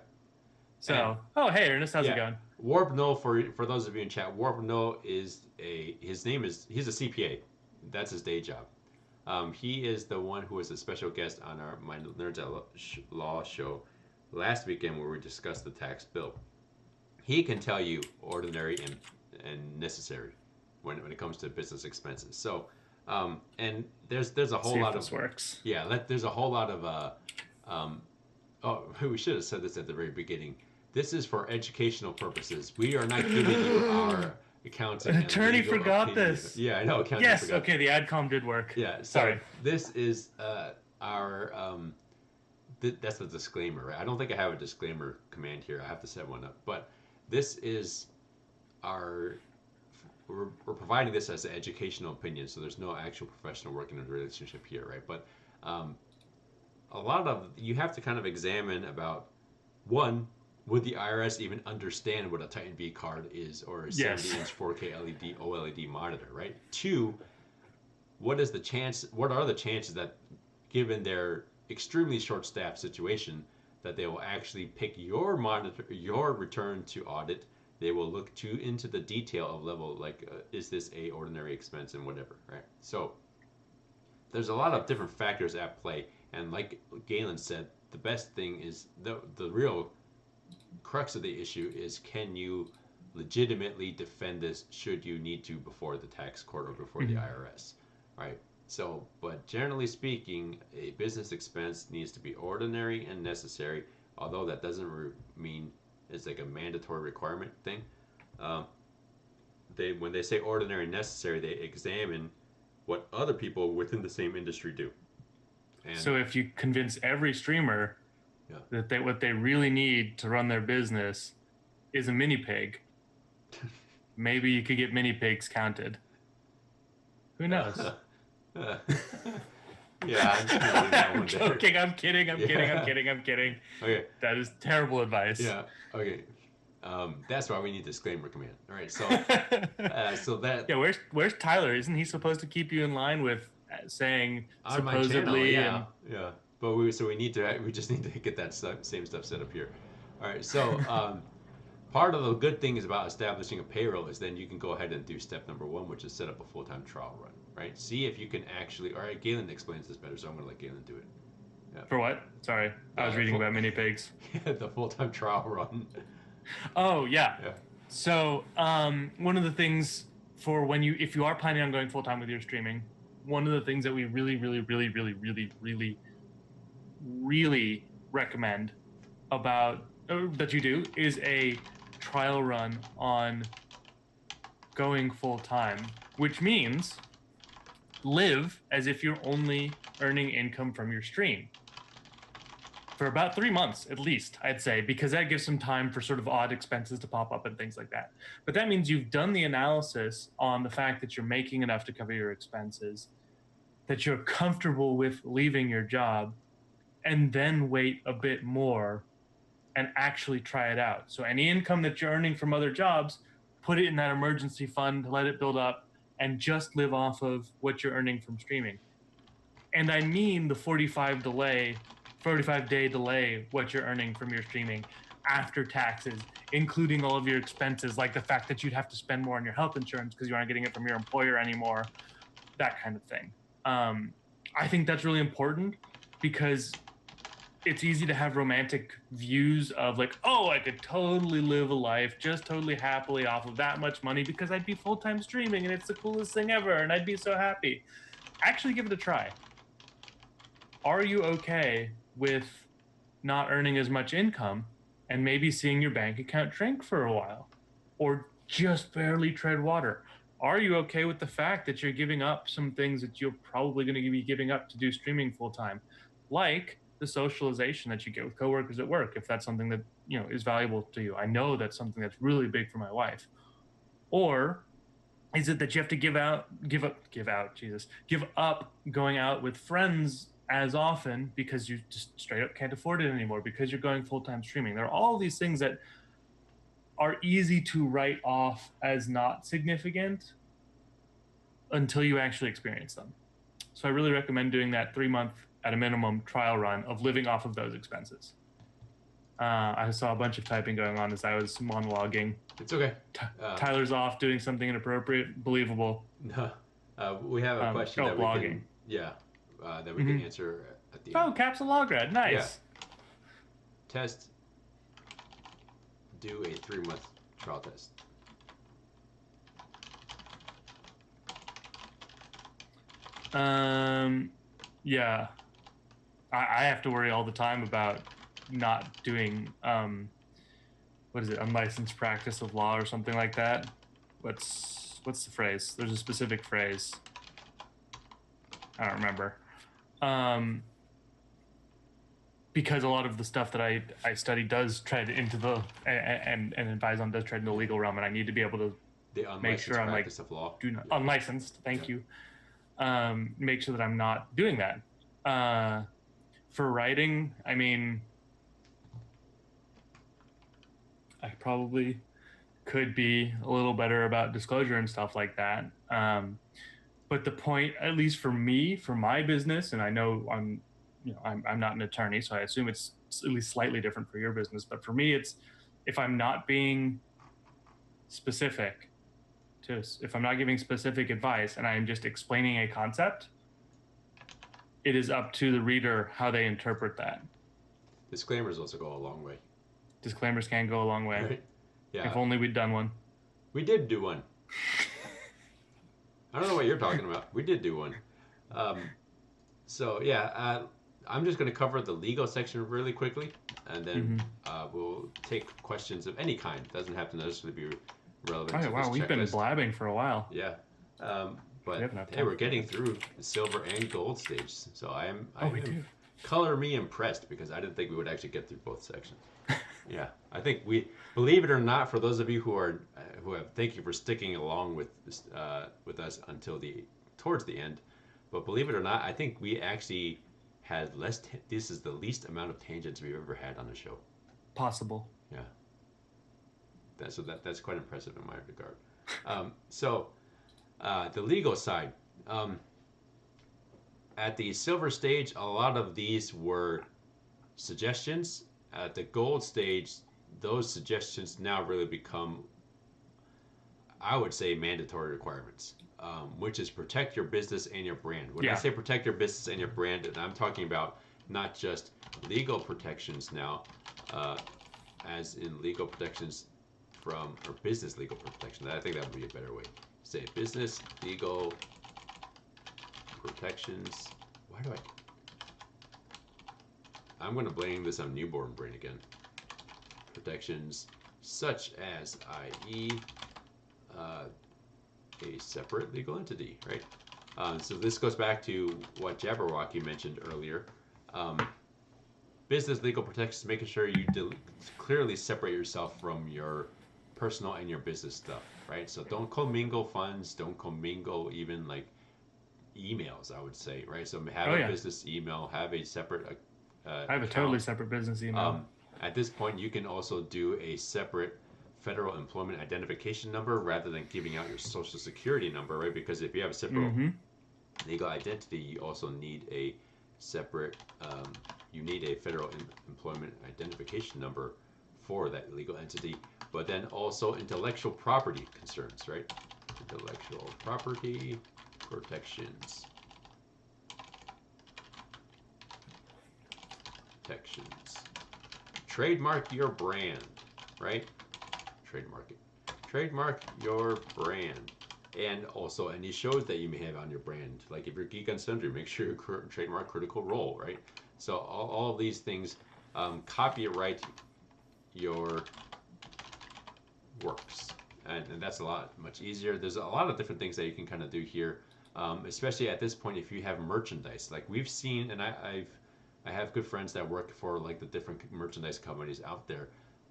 So, hey, Ernest, how's it going? Warp No, for those of you in chat, Warp No is he's a CPA. That's his day job. He is the one who was a special guest on our My Nerds at Law show last weekend where we discussed the tax bill. He can tell you ordinary and necessary when it comes to business expenses. So, and there's a whole lot of works. Yeah, there's a whole lot of we should have said this at the very beginning. This is for educational purposes. We are not giving you our accounting. An attorney forgot opinion. this. Yeah, I know. Accounting yes. forgot. Okay. The AdCom did work. Yeah. So sorry. This is our. That's the disclaimer, right? I don't think I have a disclaimer command here. I have to set one up. But this is our. We're providing this as an educational opinion, so there's no actual professional working in a relationship here, right? But a lot of you have to kind of examine about one. Would the IRS even understand what a Titan V card is or a 70-inch 4K LED OLED monitor, right? Two, what are the chances that, given their extremely short-staffed situation, that they will actually pick your monitor, your return to audit? They will look into the detail of level, like, is this a ordinary expense and whatever, right? So there's a lot of different factors at play, and like Galen said, the best thing is the real crux of the issue is, can you legitimately defend this should you need to before the tax court or before the IRS, right? So, but generally speaking, a business expense needs to be ordinary and necessary, although that doesn't mean it's like a mandatory requirement thing. When they say ordinary and necessary, they examine what other people within the same industry do. And so if you convince every streamer that what they really need to run their business is a mini pig, maybe you could get mini pigs counted. Who knows? Yeah, I'm joking. I'm kidding. I'm kidding. Okay. That is terrible advice. Yeah. Okay. That's why we need disclaimer command. All right, so so that Yeah, where's Tyler? Isn't he supposed to keep you in line with saying on my channel, supposedly yeah, and yeah. But we just need to get that same stuff set up here. All right, so part of the good thing is about establishing a payroll is then you can go ahead and do step number one, which is set up a full-time trial run, right? See if you can actually. All right, Galen explains this better, so I'm gonna let Galen do it. Yeah. for what? Sorry, I was reading about mini pigs. The full-time trial run. Oh yeah. Yeah. So one of the things for when if you are planning on going full time with your streaming, one of the things that we really recommend about that you do is a trial run on going full time, which means live as if you're only earning income from your stream for about 3 months at least, I'd say, because that gives some time for sort of odd expenses to pop up and things like that. But that means you've done the analysis on the fact that you're making enough to cover your expenses, that you're comfortable with leaving your job, and then wait a bit more and actually try it out. So any income that you're earning from other jobs, put it in that emergency fund, let it build up, and just live off of what you're earning from streaming. And I mean the 45-day delay what you're earning from your streaming after taxes, including all of your expenses, like the fact that you'd have to spend more on your health insurance because you aren't getting it from your employer anymore, that kind of thing. I think that's really important because it's easy to have romantic views of like, oh, I could totally live a life just totally happily off of that much money because I'd be full-time streaming and it's the coolest thing ever and I'd be so happy. Actually give it a try. Are you okay with not earning as much income and maybe seeing your bank account shrink for a while or just barely tread water? Are you okay with the fact that you're giving up some things that you're probably going to be giving up to do streaming full time, like the socialization that you get with coworkers at work, if that's something that is valuable to you? I know that's something that's really big for my wife. Or is it that you have to give up going out with friends as often because you just straight up can't afford it anymore because you're going full-time streaming? There are all these things that are easy to write off as not significant until you actually experience them. So I really recommend doing that 3-month at a minimum trial run of living off of those expenses. I saw a bunch of typing going on as I was monologuing. It's okay. Tyler's off doing something inappropriate. Believable. No. We have a question that we blogging. That we can answer at the end. Oh, Caps and Lograd. Nice. Yeah. Test. Do a 3-month trial test. Yeah. I have to worry all the time about not doing what is it, unlicensed practice of law or something like that. What's the phrase? There's a specific phrase. I don't remember. Because a lot of the stuff that I study does tread into the and advise on does tread into the legal realm, and I need to be able to make sure I'm like of law. Unlicensed. Thank you. Make sure that I'm not doing that. For writing, I mean, I probably could be a little better about disclosure and stuff like that. But the point, at least for me, for my business, and I know I'm not an attorney, so I assume it's at least slightly different for your business. But for me, it's if I'm not being specific, if I'm not giving specific advice and I'm just explaining a concept, it is up to the reader how they interpret that. Disclaimers also go a long way. Disclaimers can go a long way. Right? Yeah. If only we'd done one. We did do one. I don't know what you're talking about. We did do one. So yeah, I'm just going to cover the legal section really quickly, and then we'll take questions of any kind. It doesn't have to necessarily be relevant to wow, this we've been checklist. blabbing for a while. Yeah. But hey, we're getting through the silver and gold stage, so I am color me impressed because I didn't think we would actually get through both sections. Yeah, I think we, believe it or not, for those of you who have, thank you for sticking along with us until towards the end. But believe it or not, I think we actually had less. This is the least amount of tangents we've ever had on the show. Possible. Yeah. That's quite impressive in my regard. The legal side. Um, at the silver stage, a lot of these were suggestions. At the gold stage, those suggestions now really become, I would say, mandatory requirements, which is protect your business and your brand. When I Yeah. say protect your business and your brand, I'm talking about not just legal protections now, uh, as in legal protections or business legal protection. I think that would be a better way to say business legal protections. Why do I'm going to blame this on newborn brain again. Protections such as, i.e., uh, a separate legal entity, right? So this goes back to what Jabberwocky mentioned earlier. Um, business legal protections, making sure you clearly separate yourself from your personal and your business stuff, right? So don't commingle funds, don't commingle even like emails, I would say, right? So have Oh a yeah. business email, have a separate I have a totally account. separate business email. At this point, you can also do a separate federal employment identification number rather than giving out your social security number, right? Because if you have a separate Mm-hmm. legal identity, you also need a separate, you need a federal employment identification number for that legal entity. But then also intellectual property concerns, right? Intellectual property protections. Protections. Trademark your brand, right? Trademark it. Trademark your brand. And also any shows that you may have on your brand. Like if you're Geek on Sundry, make sure you trademark Critical Role, right? So all of these things, copyright your works. And that's a lot much easier. There's a lot of different things that you can kind of do here, especially at this point if you have merchandise. Like we've seen, and I have good friends that work for like the different merchandise companies out there.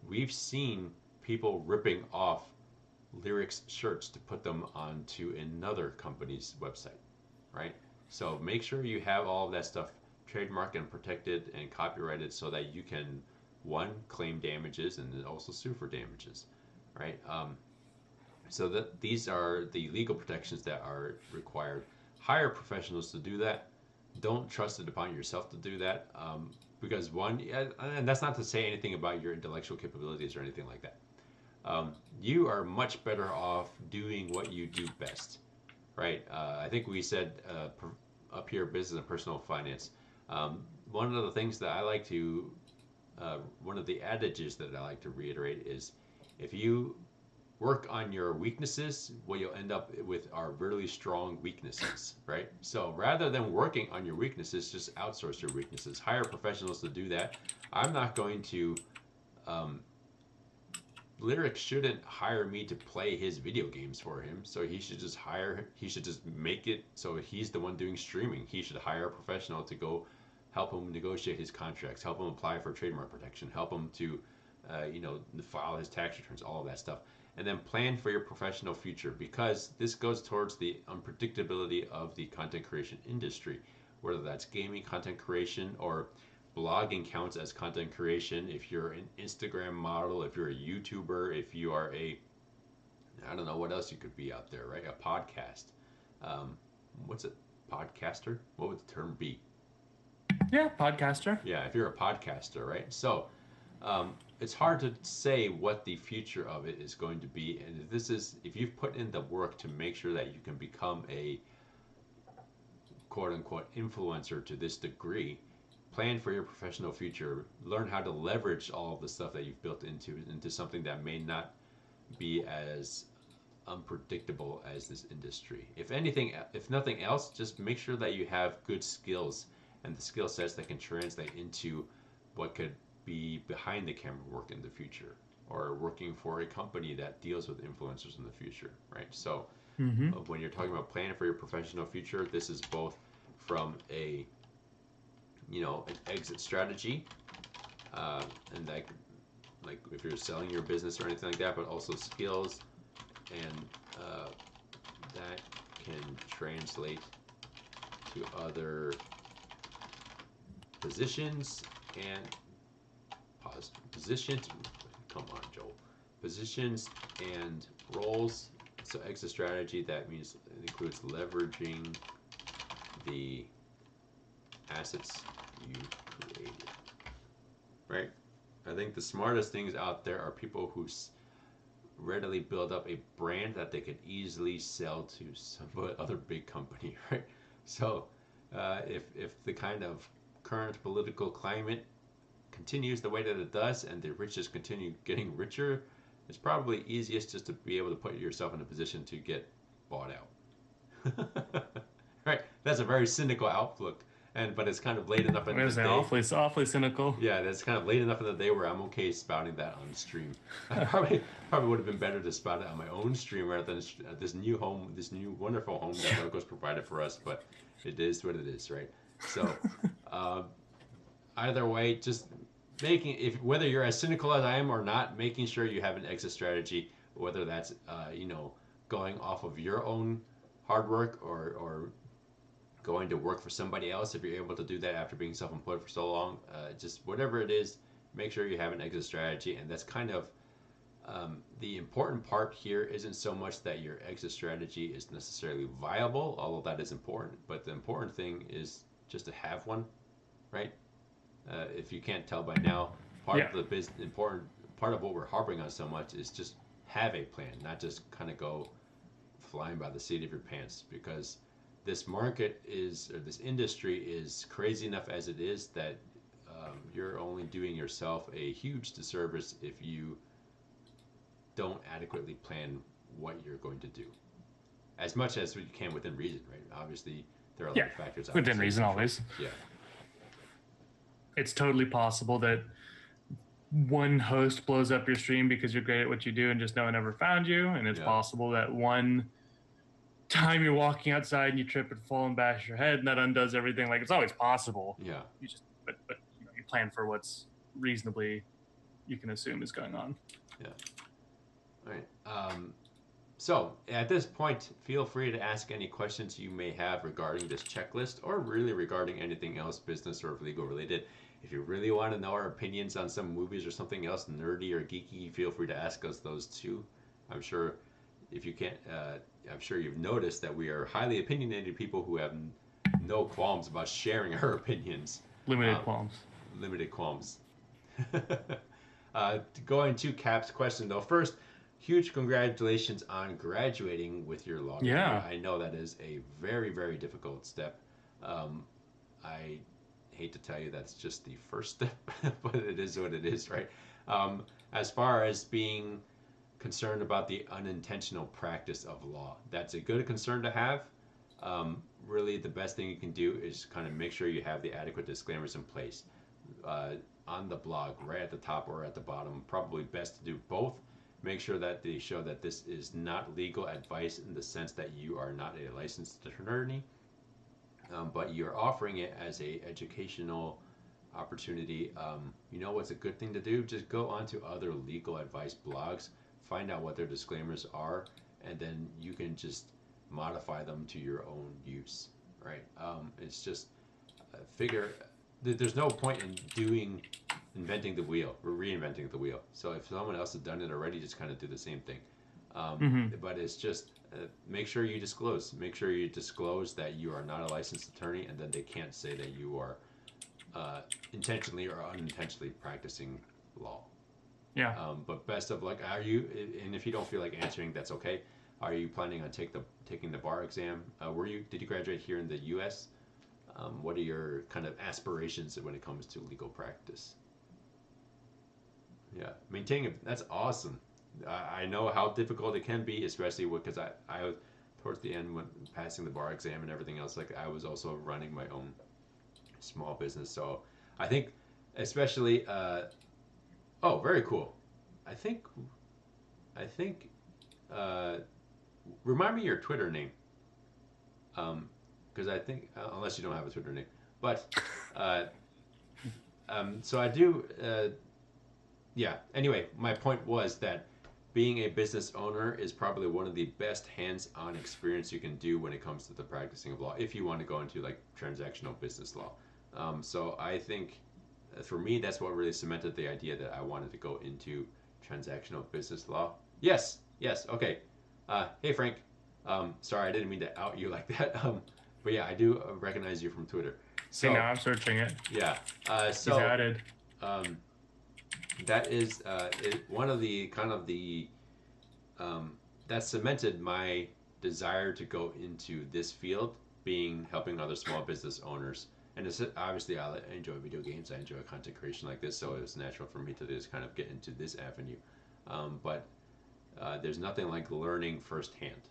We've seen people ripping off lyrics shirts to put them onto another company's website, right? So make sure you have all of that stuff trademarked and protected and copyrighted so that you can, one, claim damages and then also sue for damages, right? So that these are the legal protections that are required. Hire professionals to do that. Don't trust it upon yourself to do that, because one, and that's not to say anything about your intellectual capabilities or anything like that. You are much better off doing what you do best, right? I think we said up here, business and personal finance. One of the things that I like to, one of the adages that I like to reiterate is, if you work on your weaknesses, what you'll end up with are really strong weaknesses, right? So rather than working on your weaknesses, just outsource your weaknesses. Hire professionals to do that. I'm not going to. Lyric shouldn't hire me to play his video games for him, so he should just make it so he's the one doing streaming. He should hire a professional to go help him negotiate his contracts, help him apply for trademark protection, help him to file his tax returns, all of that stuff. And then plan for your professional future, because this goes towards the unpredictability of the content creation industry, whether that's gaming content creation or blogging counts as content creation. If you're an Instagram model, if you're a YouTuber, if you are I don't know what else you could be out there, right? A podcast. What's it? Podcaster? What would the term be? Yeah, podcaster. Yeah, if you're a podcaster, right? So it's hard to say what the future of it is going to be. And if you've put in the work to make sure that you can become a quote unquote influencer to this degree, plan for your professional future, learn how to leverage all of the stuff that you've built into something that may not be as unpredictable as this industry. If nothing else, just make sure that you have good skills and the skill sets that can translate into what could be behind the camera work in the future, or working for a company that deals with influencers in the future, right? So when you're talking about planning for your professional future, this is both from an exit strategy, and like if you're selling your business or anything like that, but also skills, and that can translate to other positions and positions. Come on, Joel. positions and roles. So exit strategy, that means it includes leveraging the assets you created, right? I think the smartest things out there are people who readily build up a brand that they could easily sell to some other big company, right? So if the kind of current political climate continues the way that it does and the rich just continue getting richer, it's probably easiest just to be able to put yourself in a position to get bought out. Right? That's a very cynical outlook, but it's kind of late enough I'm in gonna the say day. awfully cynical. Yeah, that's kind of late enough in the day where I'm okay spouting that on stream. I probably would have been better to spout it on my own stream rather than this new home, this new wonderful home that Logos provided for us. But it is what it is, right? So uh, either way, just making if whether you're as cynical as I am or not, making sure you have an exit strategy, whether that's going off of your own hard work or going to work for somebody else if you're able to do that after being self-employed for so long. Just whatever it is, make sure you have an exit strategy, and that's kind of the important part here isn't so much that your exit strategy is necessarily viable, although that is important, but the important thing is just to have one, right? If you can't tell by now, part Yeah. of the important part of what we're harping on so much is just have a plan, not just kind of go flying by the seat of your pants, because this market is or this industry is crazy enough as it is that you're only doing yourself a huge disservice if you don't adequately plan what you're going to do as much as you can within reason, right? Obviously there are a lot Yeah. of factors out Within reason, always. Yeah. It's totally possible that one host blows up your stream because you're great at what you do and just no one ever found you. And it's Yeah. possible that one time you're walking outside and you trip and fall and bash your head and that undoes everything. Like, it's always possible. Yeah. You just, but you plan for what's reasonably you can assume is going on. Yeah. All right. So at this point, feel free to ask any questions you may have regarding this checklist or really regarding anything else business or legal related. If you really want to know our opinions on some movies or something else nerdy or geeky, feel free to ask us those too. I'm sure if you can't, I'm sure you've noticed that we are highly opinionated people who have no qualms about sharing our opinions. Limited qualms. Limited qualms. Going to Cap's question though. First, huge congratulations on graduating with your law degree. Yeah. I know that is a very, very difficult step. I hate to tell you that's just the first step, but it is what it is, right? As far as being concerned about the unintentional practice of law, that's a good concern to have. Really, the best thing you can do is kind of make sure you have the adequate disclaimers in place on the blog, right at the top or at the bottom. Probably best to do both. Make sure that they show that this is not legal advice in the sense that you are not a licensed attorney, but you're offering it as a educational opportunity. You know what's a good thing to do? Just go onto other legal advice blogs, find out what their disclaimers are, and then you can just modify them to your own use, right? It's just figure. There's no point in inventing the wheel or reinventing the wheel. So if someone else has done it already, just kind of do the same thing. But it's just make sure you disclose. Make sure you disclose that you are not a licensed attorney, and then they can't say that you are intentionally or unintentionally practicing law. Yeah. But best of luck. Are you? And if you don't feel like answering, that's okay. Are you planning on taking the bar exam? Did you graduate here in the U.S.? What are your kind of aspirations when it comes to legal practice? Yeah, maintaining it. That's awesome. I know how difficult it can be, especially because I was towards the end when passing the bar exam and everything else. Like I was also running my own small business, so I think especially. Oh, very cool. I think. Remind me your Twitter name. Because I think unless you don't have a Twitter name, but so I do. Yeah. Anyway, my point was that being a business owner is probably one of the best hands-on experience you can do when it comes to the practicing of law. If you want to go into like transactional business law, so I think for me that's what really cemented the idea that I wanted to go into transactional business law. Yes, yes. Okay. Hey Frank. Sorry, I didn't mean to out you like that. But yeah, I do recognize you from Twitter. See, So now I'm searching it. yeah. He's added. Um, that is one of the kind of the that cemented my desire to go into this field, being helping other small business owners. And it's obviously I enjoy video games. I enjoy content creation like this, so it was natural for me to just kind of get into this avenue. But there's nothing like learning firsthand.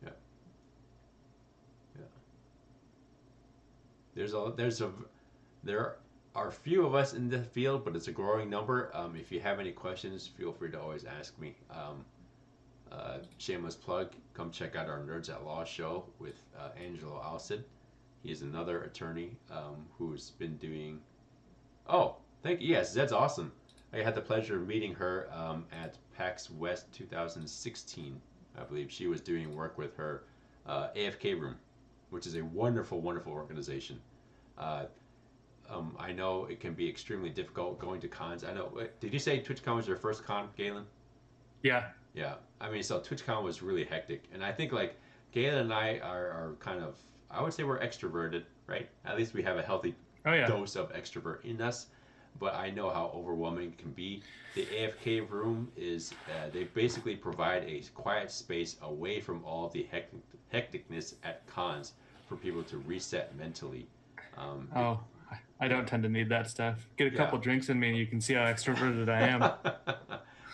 Yeah, yeah. There are few of us in the field, but it's a growing number. If you have any questions, feel free to always ask me. Shameless plug, come check out our Nerds at Law show with Angelo Alcid. He is another attorney who's been doing. Oh, thank you. Yes, that's awesome. I had the pleasure of meeting her at PAX West 2016. I believe she was doing work with her AFK Room, which is a wonderful, wonderful organization. Uh, I know it can be extremely difficult going to cons. I know. Did you say TwitchCon was your first con, Galen? Yeah. Yeah. I mean, so TwitchCon was really hectic, and I think like Galen and I are kind of. I would say we're extroverted, right? At least we have a healthy dose of extrovert in us. But I know how overwhelming it can be. The AFK room is, they basically provide a quiet space away from all of the hecticness at cons for people to reset mentally. I don't tend to need that stuff. Get a couple drinks in me and you can see how extroverted I am.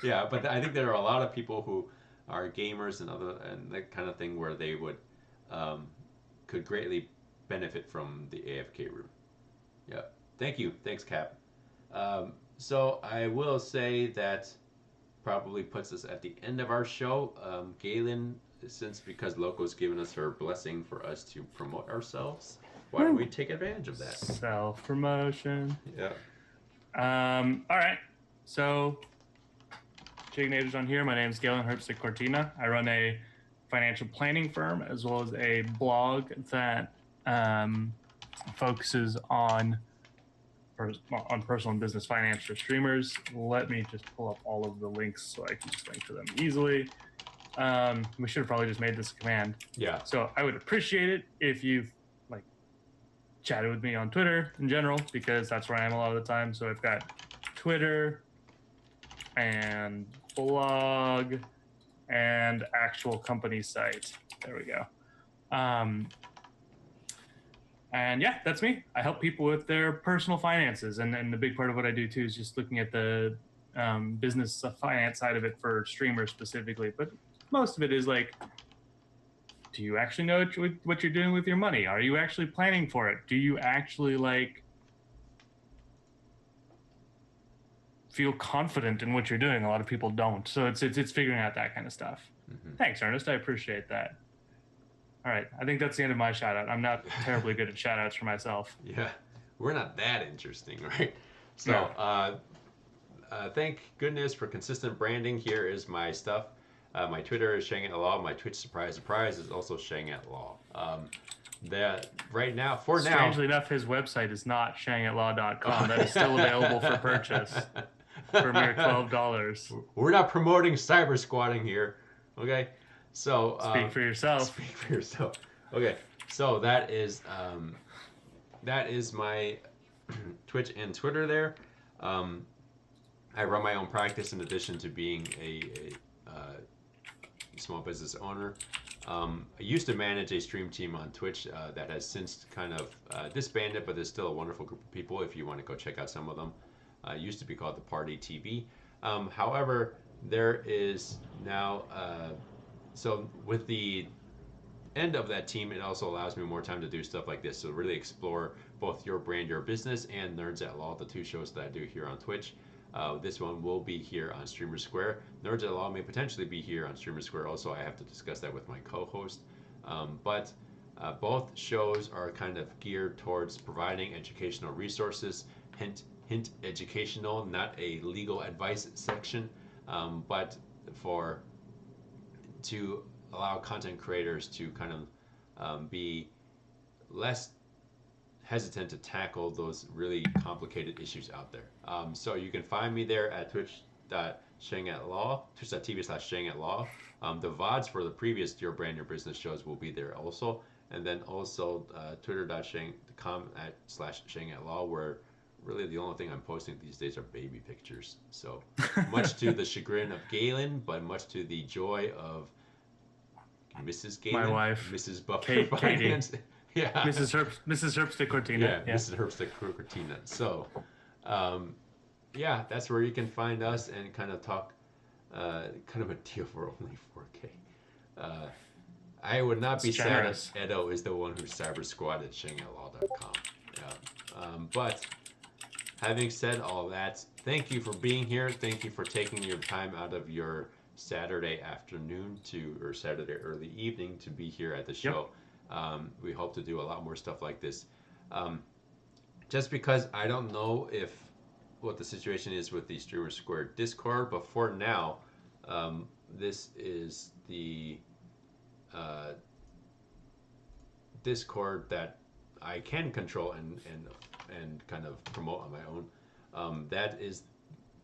Yeah, but I think there are a lot of people who are gamers and that kind of thing where they would could greatly benefit from the AFK room. Yeah. Thank you. Thanks, Cap. So I will say that probably puts us at the end of our show. Galen, because Loco's given us her blessing for us to promote ourselves, why don't we take advantage of that? Self-promotion. Yeah. All right. So, Chignators on here. My name is Galen Herbstick Cortina. I run a financial planning firm as well as a blog that focuses on personal and business finance for streamers. Let me just pull up all of the links so I can just link to them easily. We should have probably just made this a command. Yeah. So I would appreciate it if you've chatted with me on Twitter in general, because that's where I am a lot of the time. So I've got Twitter and blog and actual company site. There we go. And yeah, that's me. I help people with their personal finances. And the big part of what I do too is just looking at the business finance side of it for streamers specifically. But most of it is like, do you actually know what you're doing with your money? Are you actually planning for it? Do you actually feel confident in what you're doing? A lot of people don't. So it's figuring out that kind of stuff. Mm-hmm. Thanks, Ernest. I appreciate that. All right. I think that's the end of my shout out. I'm not terribly good at shout outs for myself. Yeah. We're not that interesting, right? So thank goodness for consistent branding. Here is my stuff. My Twitter is Shang at Law. My Twitch, surprise, is also Shang at Law. Strangely enough, his website is not shangatlaw.com. That is still available for purchase for a mere $12. We're not promoting cyber squatting here, okay? So speak for yourself. Speak for yourself. Okay, so that is my Twitch and Twitter there. I run my own practice in addition to being a small business owner. I used to manage a stream team on Twitch that has since kind of disbanded, but there's still a wonderful group of people if you want to go check out some of them. It used to be called the Party TV. However, there is now, so with the end of that team, it also allows me more time to do stuff like this. So really explore both Your Brand, Your Business and Nerds at Law, the two shows that I do here on Twitch. This one will be here on StreamerSquare. Nerds at Law may potentially be here on StreamerSquare also. I have to discuss that with my co-host. But both shows are kind of geared towards providing educational resources. Hint educational, not a legal advice section, but to allow content creators to kind of be less hesitant to tackle those really complicated issues out there. So you can find me there at Twitch twitch.shang@law, twitch.tv/shang@law. The VODs for the previous Your Brand, Your Business shows will be there also. And then also twitter.com/shang@law, where really the only thing I'm posting these days are baby pictures. So much to the chagrin of Galen, but much to the joy of Mrs. My Galen, wife, Mrs. Buffer Katie, Finance. Yeah. Mrs. Herbst Cortina. Yeah, Mrs. Herbst Cortina. So, yeah, that's where you can find us and kind of talk, kind of a deal for only 4K. I would not be sad if Edo is the one who cyber squatted shang@law.com. Yeah. But having said all that, thank you for being here. Thank you for taking your time out of your Saturday afternoon or Saturday early evening to be here at the show. We hope to do a lot more stuff like this. Just because I don't know what the situation is with the StreamerSquare Discord, but for now, this is the Discord that I can control and kind of promote on my own. That is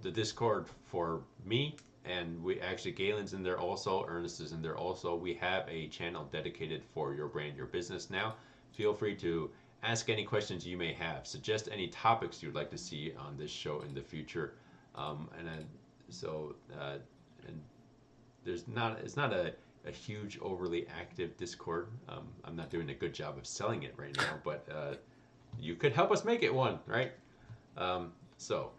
the Discord for me, and we actually Galen's in there also, Ernest is in there also. We have a channel dedicated for Your Brand, Your Business now. Feel free to ask any questions you may have, suggest any topics you'd like to see on this show in the future, and it's not a huge overly active Discord. I'm not doing a good job of selling it right now, but you could help us make it one, right? So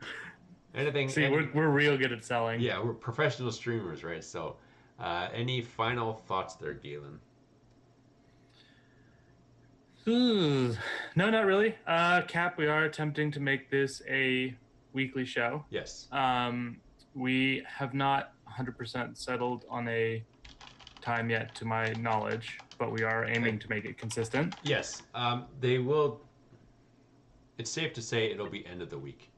anything. See, we're real good at selling. Yeah, we're professional streamers, right? So any final thoughts there, Galen? No, not really. Cap, we are attempting to make this a weekly show. Yes. We have not 100% settled on a time yet, to my knowledge, but we are aiming to make it consistent. Yes. They will. It's safe to say it'll be end of the week.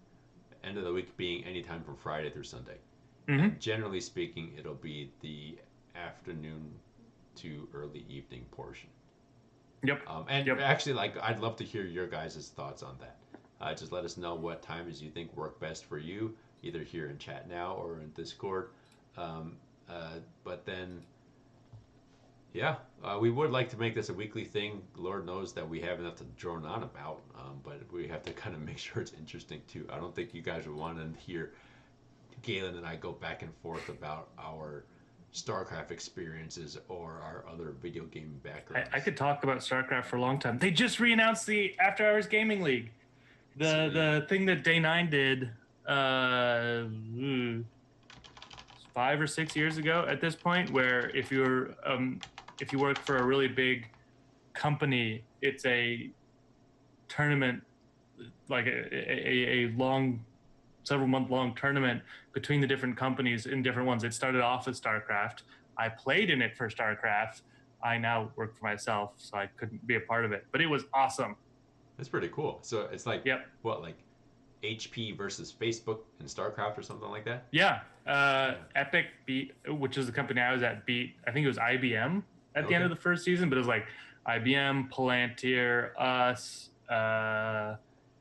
End of the week being anytime from Friday through Sunday. Mm-hmm. Generally speaking, it'll be the afternoon to early evening portion. Yep. Actually, I'd love to hear your guys' thoughts on that. Just let us know what times you think work best for you, either here in chat now or in Discord. But then, yeah, we would like to make this a weekly thing. Lord knows that we have enough to drone on about, but we have to kind of make sure it's interesting too. I don't think you guys would want to hear Galen and I go back and forth about our StarCraft experiences or our other video game backgrounds. I could talk about StarCraft for a long time. They just re-announced the After Hours Gaming League, the thing that Day 9 did 5 or 6 years ago at this point, where if you work for a really big company, it's a tournament, like a long, several month long tournament between the different companies in different ones. It started off with StarCraft. I played in it for StarCraft. I now work for myself, so I couldn't be a part of it, but it was awesome. That's pretty cool. So it's like, what, like HP versus Facebook in StarCraft or something like that? Yeah. Epic beat, which is the company I was at, beat, I think it was IBM at the end of the first season, but it was like IBM, Palantir, us.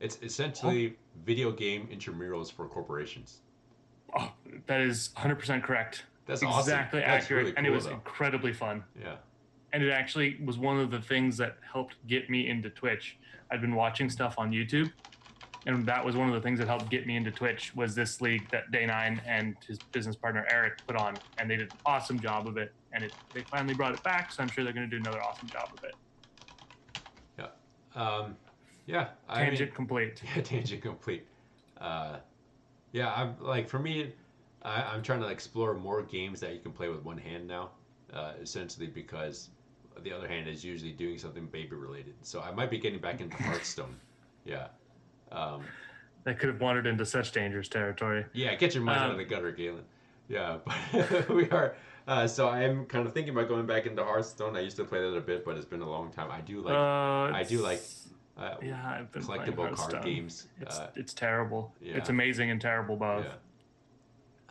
It's essentially video game intramurals for corporations. Oh, that is 100% correct. That's exactly awesome. Accurate, really cool, and it was though. Incredibly fun. Yeah. And it actually was one of the things that helped get me into Twitch. I'd been watching stuff on YouTube, and that was one of the things that helped get me into Twitch, was this league that Day 9 and his business partner Eric put on, and they did an awesome job of it, and they finally brought it back, so I'm sure they're going to do another awesome job of it. Yeah. Tangent complete. Yeah, tangent complete. I'm like, for me, I'm trying to explore more games that you can play with one hand now, essentially because the other hand is usually doing something baby related. So I might be getting back into Hearthstone. Yeah. That could have wandered into such dangerous territory. Yeah, get your mind out of the gutter, Galen. Yeah, but we are. So I am kind of thinking about going back into Hearthstone. I used to play that a bit, but it's been a long time. I do like. I've been collectible card games. It's terrible. Yeah. It's amazing and terrible both. Yeah.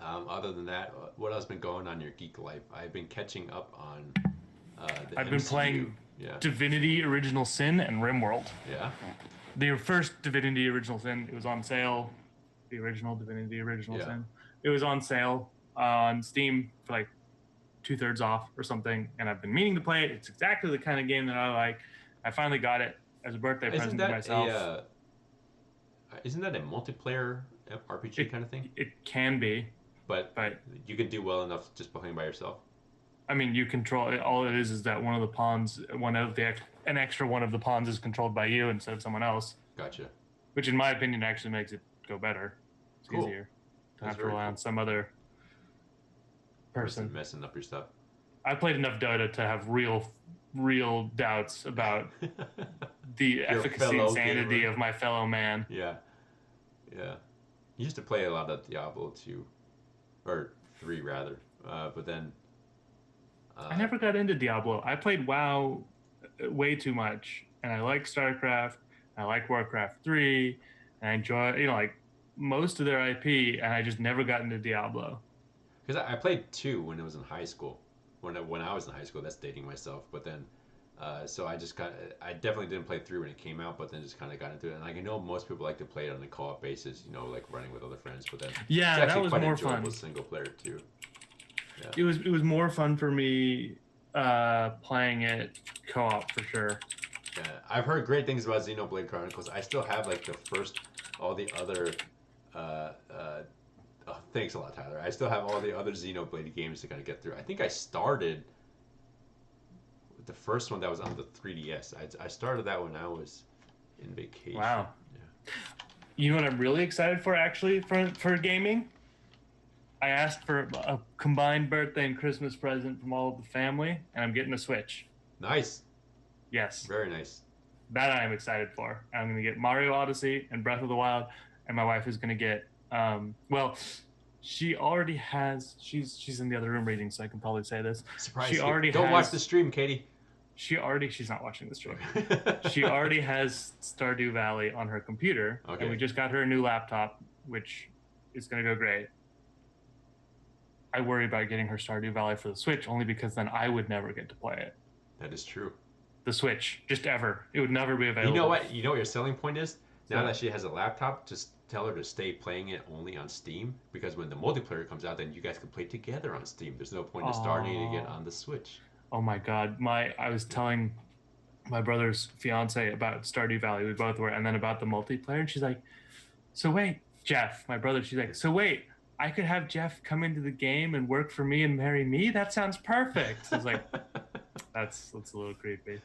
Other than that, what else been going on in your geek life? I've been catching up on the I've MCU. been playing Divinity Original Sin and RimWorld. Yeah. The first Divinity Original Sin, it was on sale. The original Divinity Original Sin. It was on sale on Steam for like 2/3 off or something, and I've been meaning to play it. It's exactly the kind of game that I like. I finally got it as a birthday Isn't present to that a myself. isn't that a multiplayer RPG It kind of thing? it can be, But but you can do well enough just playing by yourself. I mean, you control it. All it is that one of the pawns, an extra one of the pawns is controlled by you instead of someone else, Gotcha. which in my opinion actually makes it go better. It's Cool. easier to That's have to very rely cool. on some other person. Messing up your stuff. I played enough Dota to have real doubts about the efficacy and sanity gamer. of my fellow man. Yeah. Yeah. You used to play a lot of Diablo 2, or 3 rather, but then. I never got into Diablo. I played WoW way too much, and I like StarCraft. I like Warcraft 3, and I enjoy like most of their IP, and I just never got into Diablo. Because I played 2 when it was in high school. When I was in high school, that's dating myself. But then, so I definitely didn't play 3 when it came out, but then just kind of got into it. And like I know most people like to play it on a co-op basis, like running with other friends. But then Yeah, it's actually that was quite more enjoyable fun. single player too. Yeah. It was more fun for me playing it co-op for sure. Yeah, I've heard great things about Xenoblade Chronicles. I still have like the first, all the other. Oh, thanks a lot, Tyler. I still have all the other Xenoblade games to kind of get through. I think I started with the first one that was on the 3DS. I started that when I was in vacation. Wow. Yeah. You know what I'm really excited for actually for gaming? I asked for a combined birthday and Christmas present from all of the family, and I'm getting a Switch. Nice. Yes. Very nice. That I am excited for. I'm going to get Mario Odyssey and Breath of the Wild, and my wife is going to get, well, she already has, she's in the other room reading, so I can probably say this. Surprise. She already Don't watch the stream, Katie. She's not watching the stream. She already has Stardew Valley on her computer, Okay. and we just got her a new laptop, which is going to go great. I worry about getting her Stardew Valley for the Switch only because then I would never get to play it. That is true. The Switch, just ever. It would never be available. You know what? You know what your selling point is? Now Yeah. that she has a laptop, just tell her to stay playing it only on Steam, because when the multiplayer comes out, then you guys can play together on Steam. There's no point in starting it again on the Switch. Oh my God. I was telling my brother's fiance about Stardew Valley. We both were, and then about the multiplayer. And she's like, so wait, Jeff, my brother, she's like, so wait, I could have Jeff come into the game and work for me and marry me? That sounds perfect. I was like, that's a little creepy.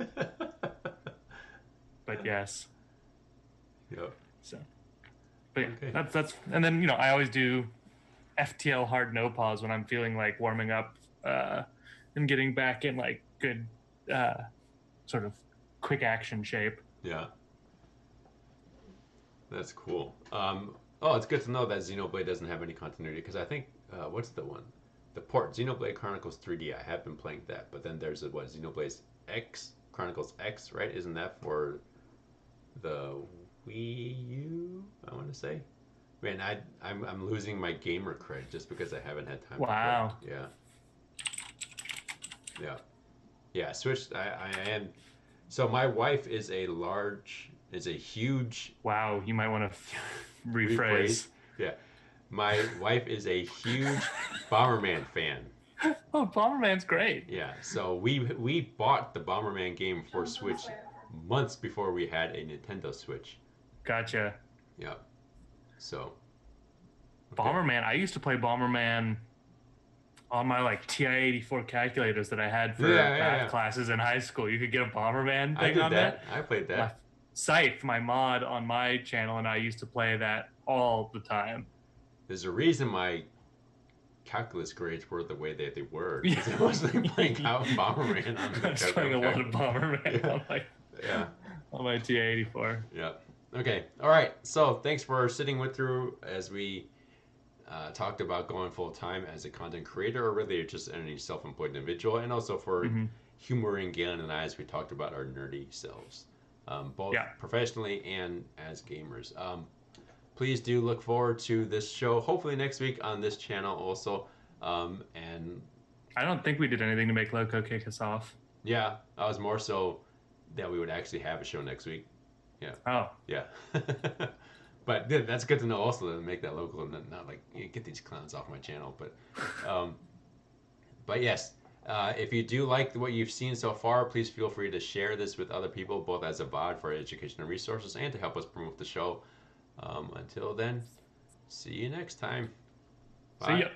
But yes. Yep. So, but yeah, Okay. that's and then I always do FTL hard no pause when I'm feeling like warming up and getting back in like good sort of quick action shape. Yeah. That's cool. Oh, it's good to know that Xenoblade doesn't have any continuity, because I think what's the one? The port Xenoblade Chronicles 3D. I have been playing that, but then there's Xenoblade X Chronicles X, right? Isn't that for the Wii U? I want to say. Man, I'm losing my gamer cred just because I haven't had time. Wow. To play. Yeah. Yeah. Switch. I am. So my wife is a huge. Wow, you might want to rephrase. Yeah. My wife is a huge Bomberman fan. Oh, Bomberman's great. Yeah. So we bought the Bomberman game for Switch months before we had a Nintendo Switch. Gotcha. Yeah. So. Okay. Bomberman. I used to play Bomberman on my TI-84 calculators that I had for math classes in high school. You could get a Bomberman thing on that. I played that. Scythe, my mod on my channel, and I used to play that all the time. There's a reason my calculus grades were the way that they were. Because I was playing out Bomberman on the I was playing a lot of Bomberman on my TI-84. Yeah. Okay. All right. So thanks for sitting through as we talked about going full time as a content creator, or really just any self-employed individual, and also for humoring Galen and I as we talked about our nerdy selves, both professionally and as gamers. Please do look forward to this show, hopefully next week on this channel also. And I don't think we did anything to make Loco kick us off. Yeah, I was more so that we would actually have a show next week. Yeah. Oh. Yeah. But that's good to know also to make that local and not like get these clowns off my channel. Um, but yes, if you do like what you've seen so far, please feel free to share this with other people, both as a VOD for educational resources and to help us promote the show. Until then, see you next time. See Bye. ya.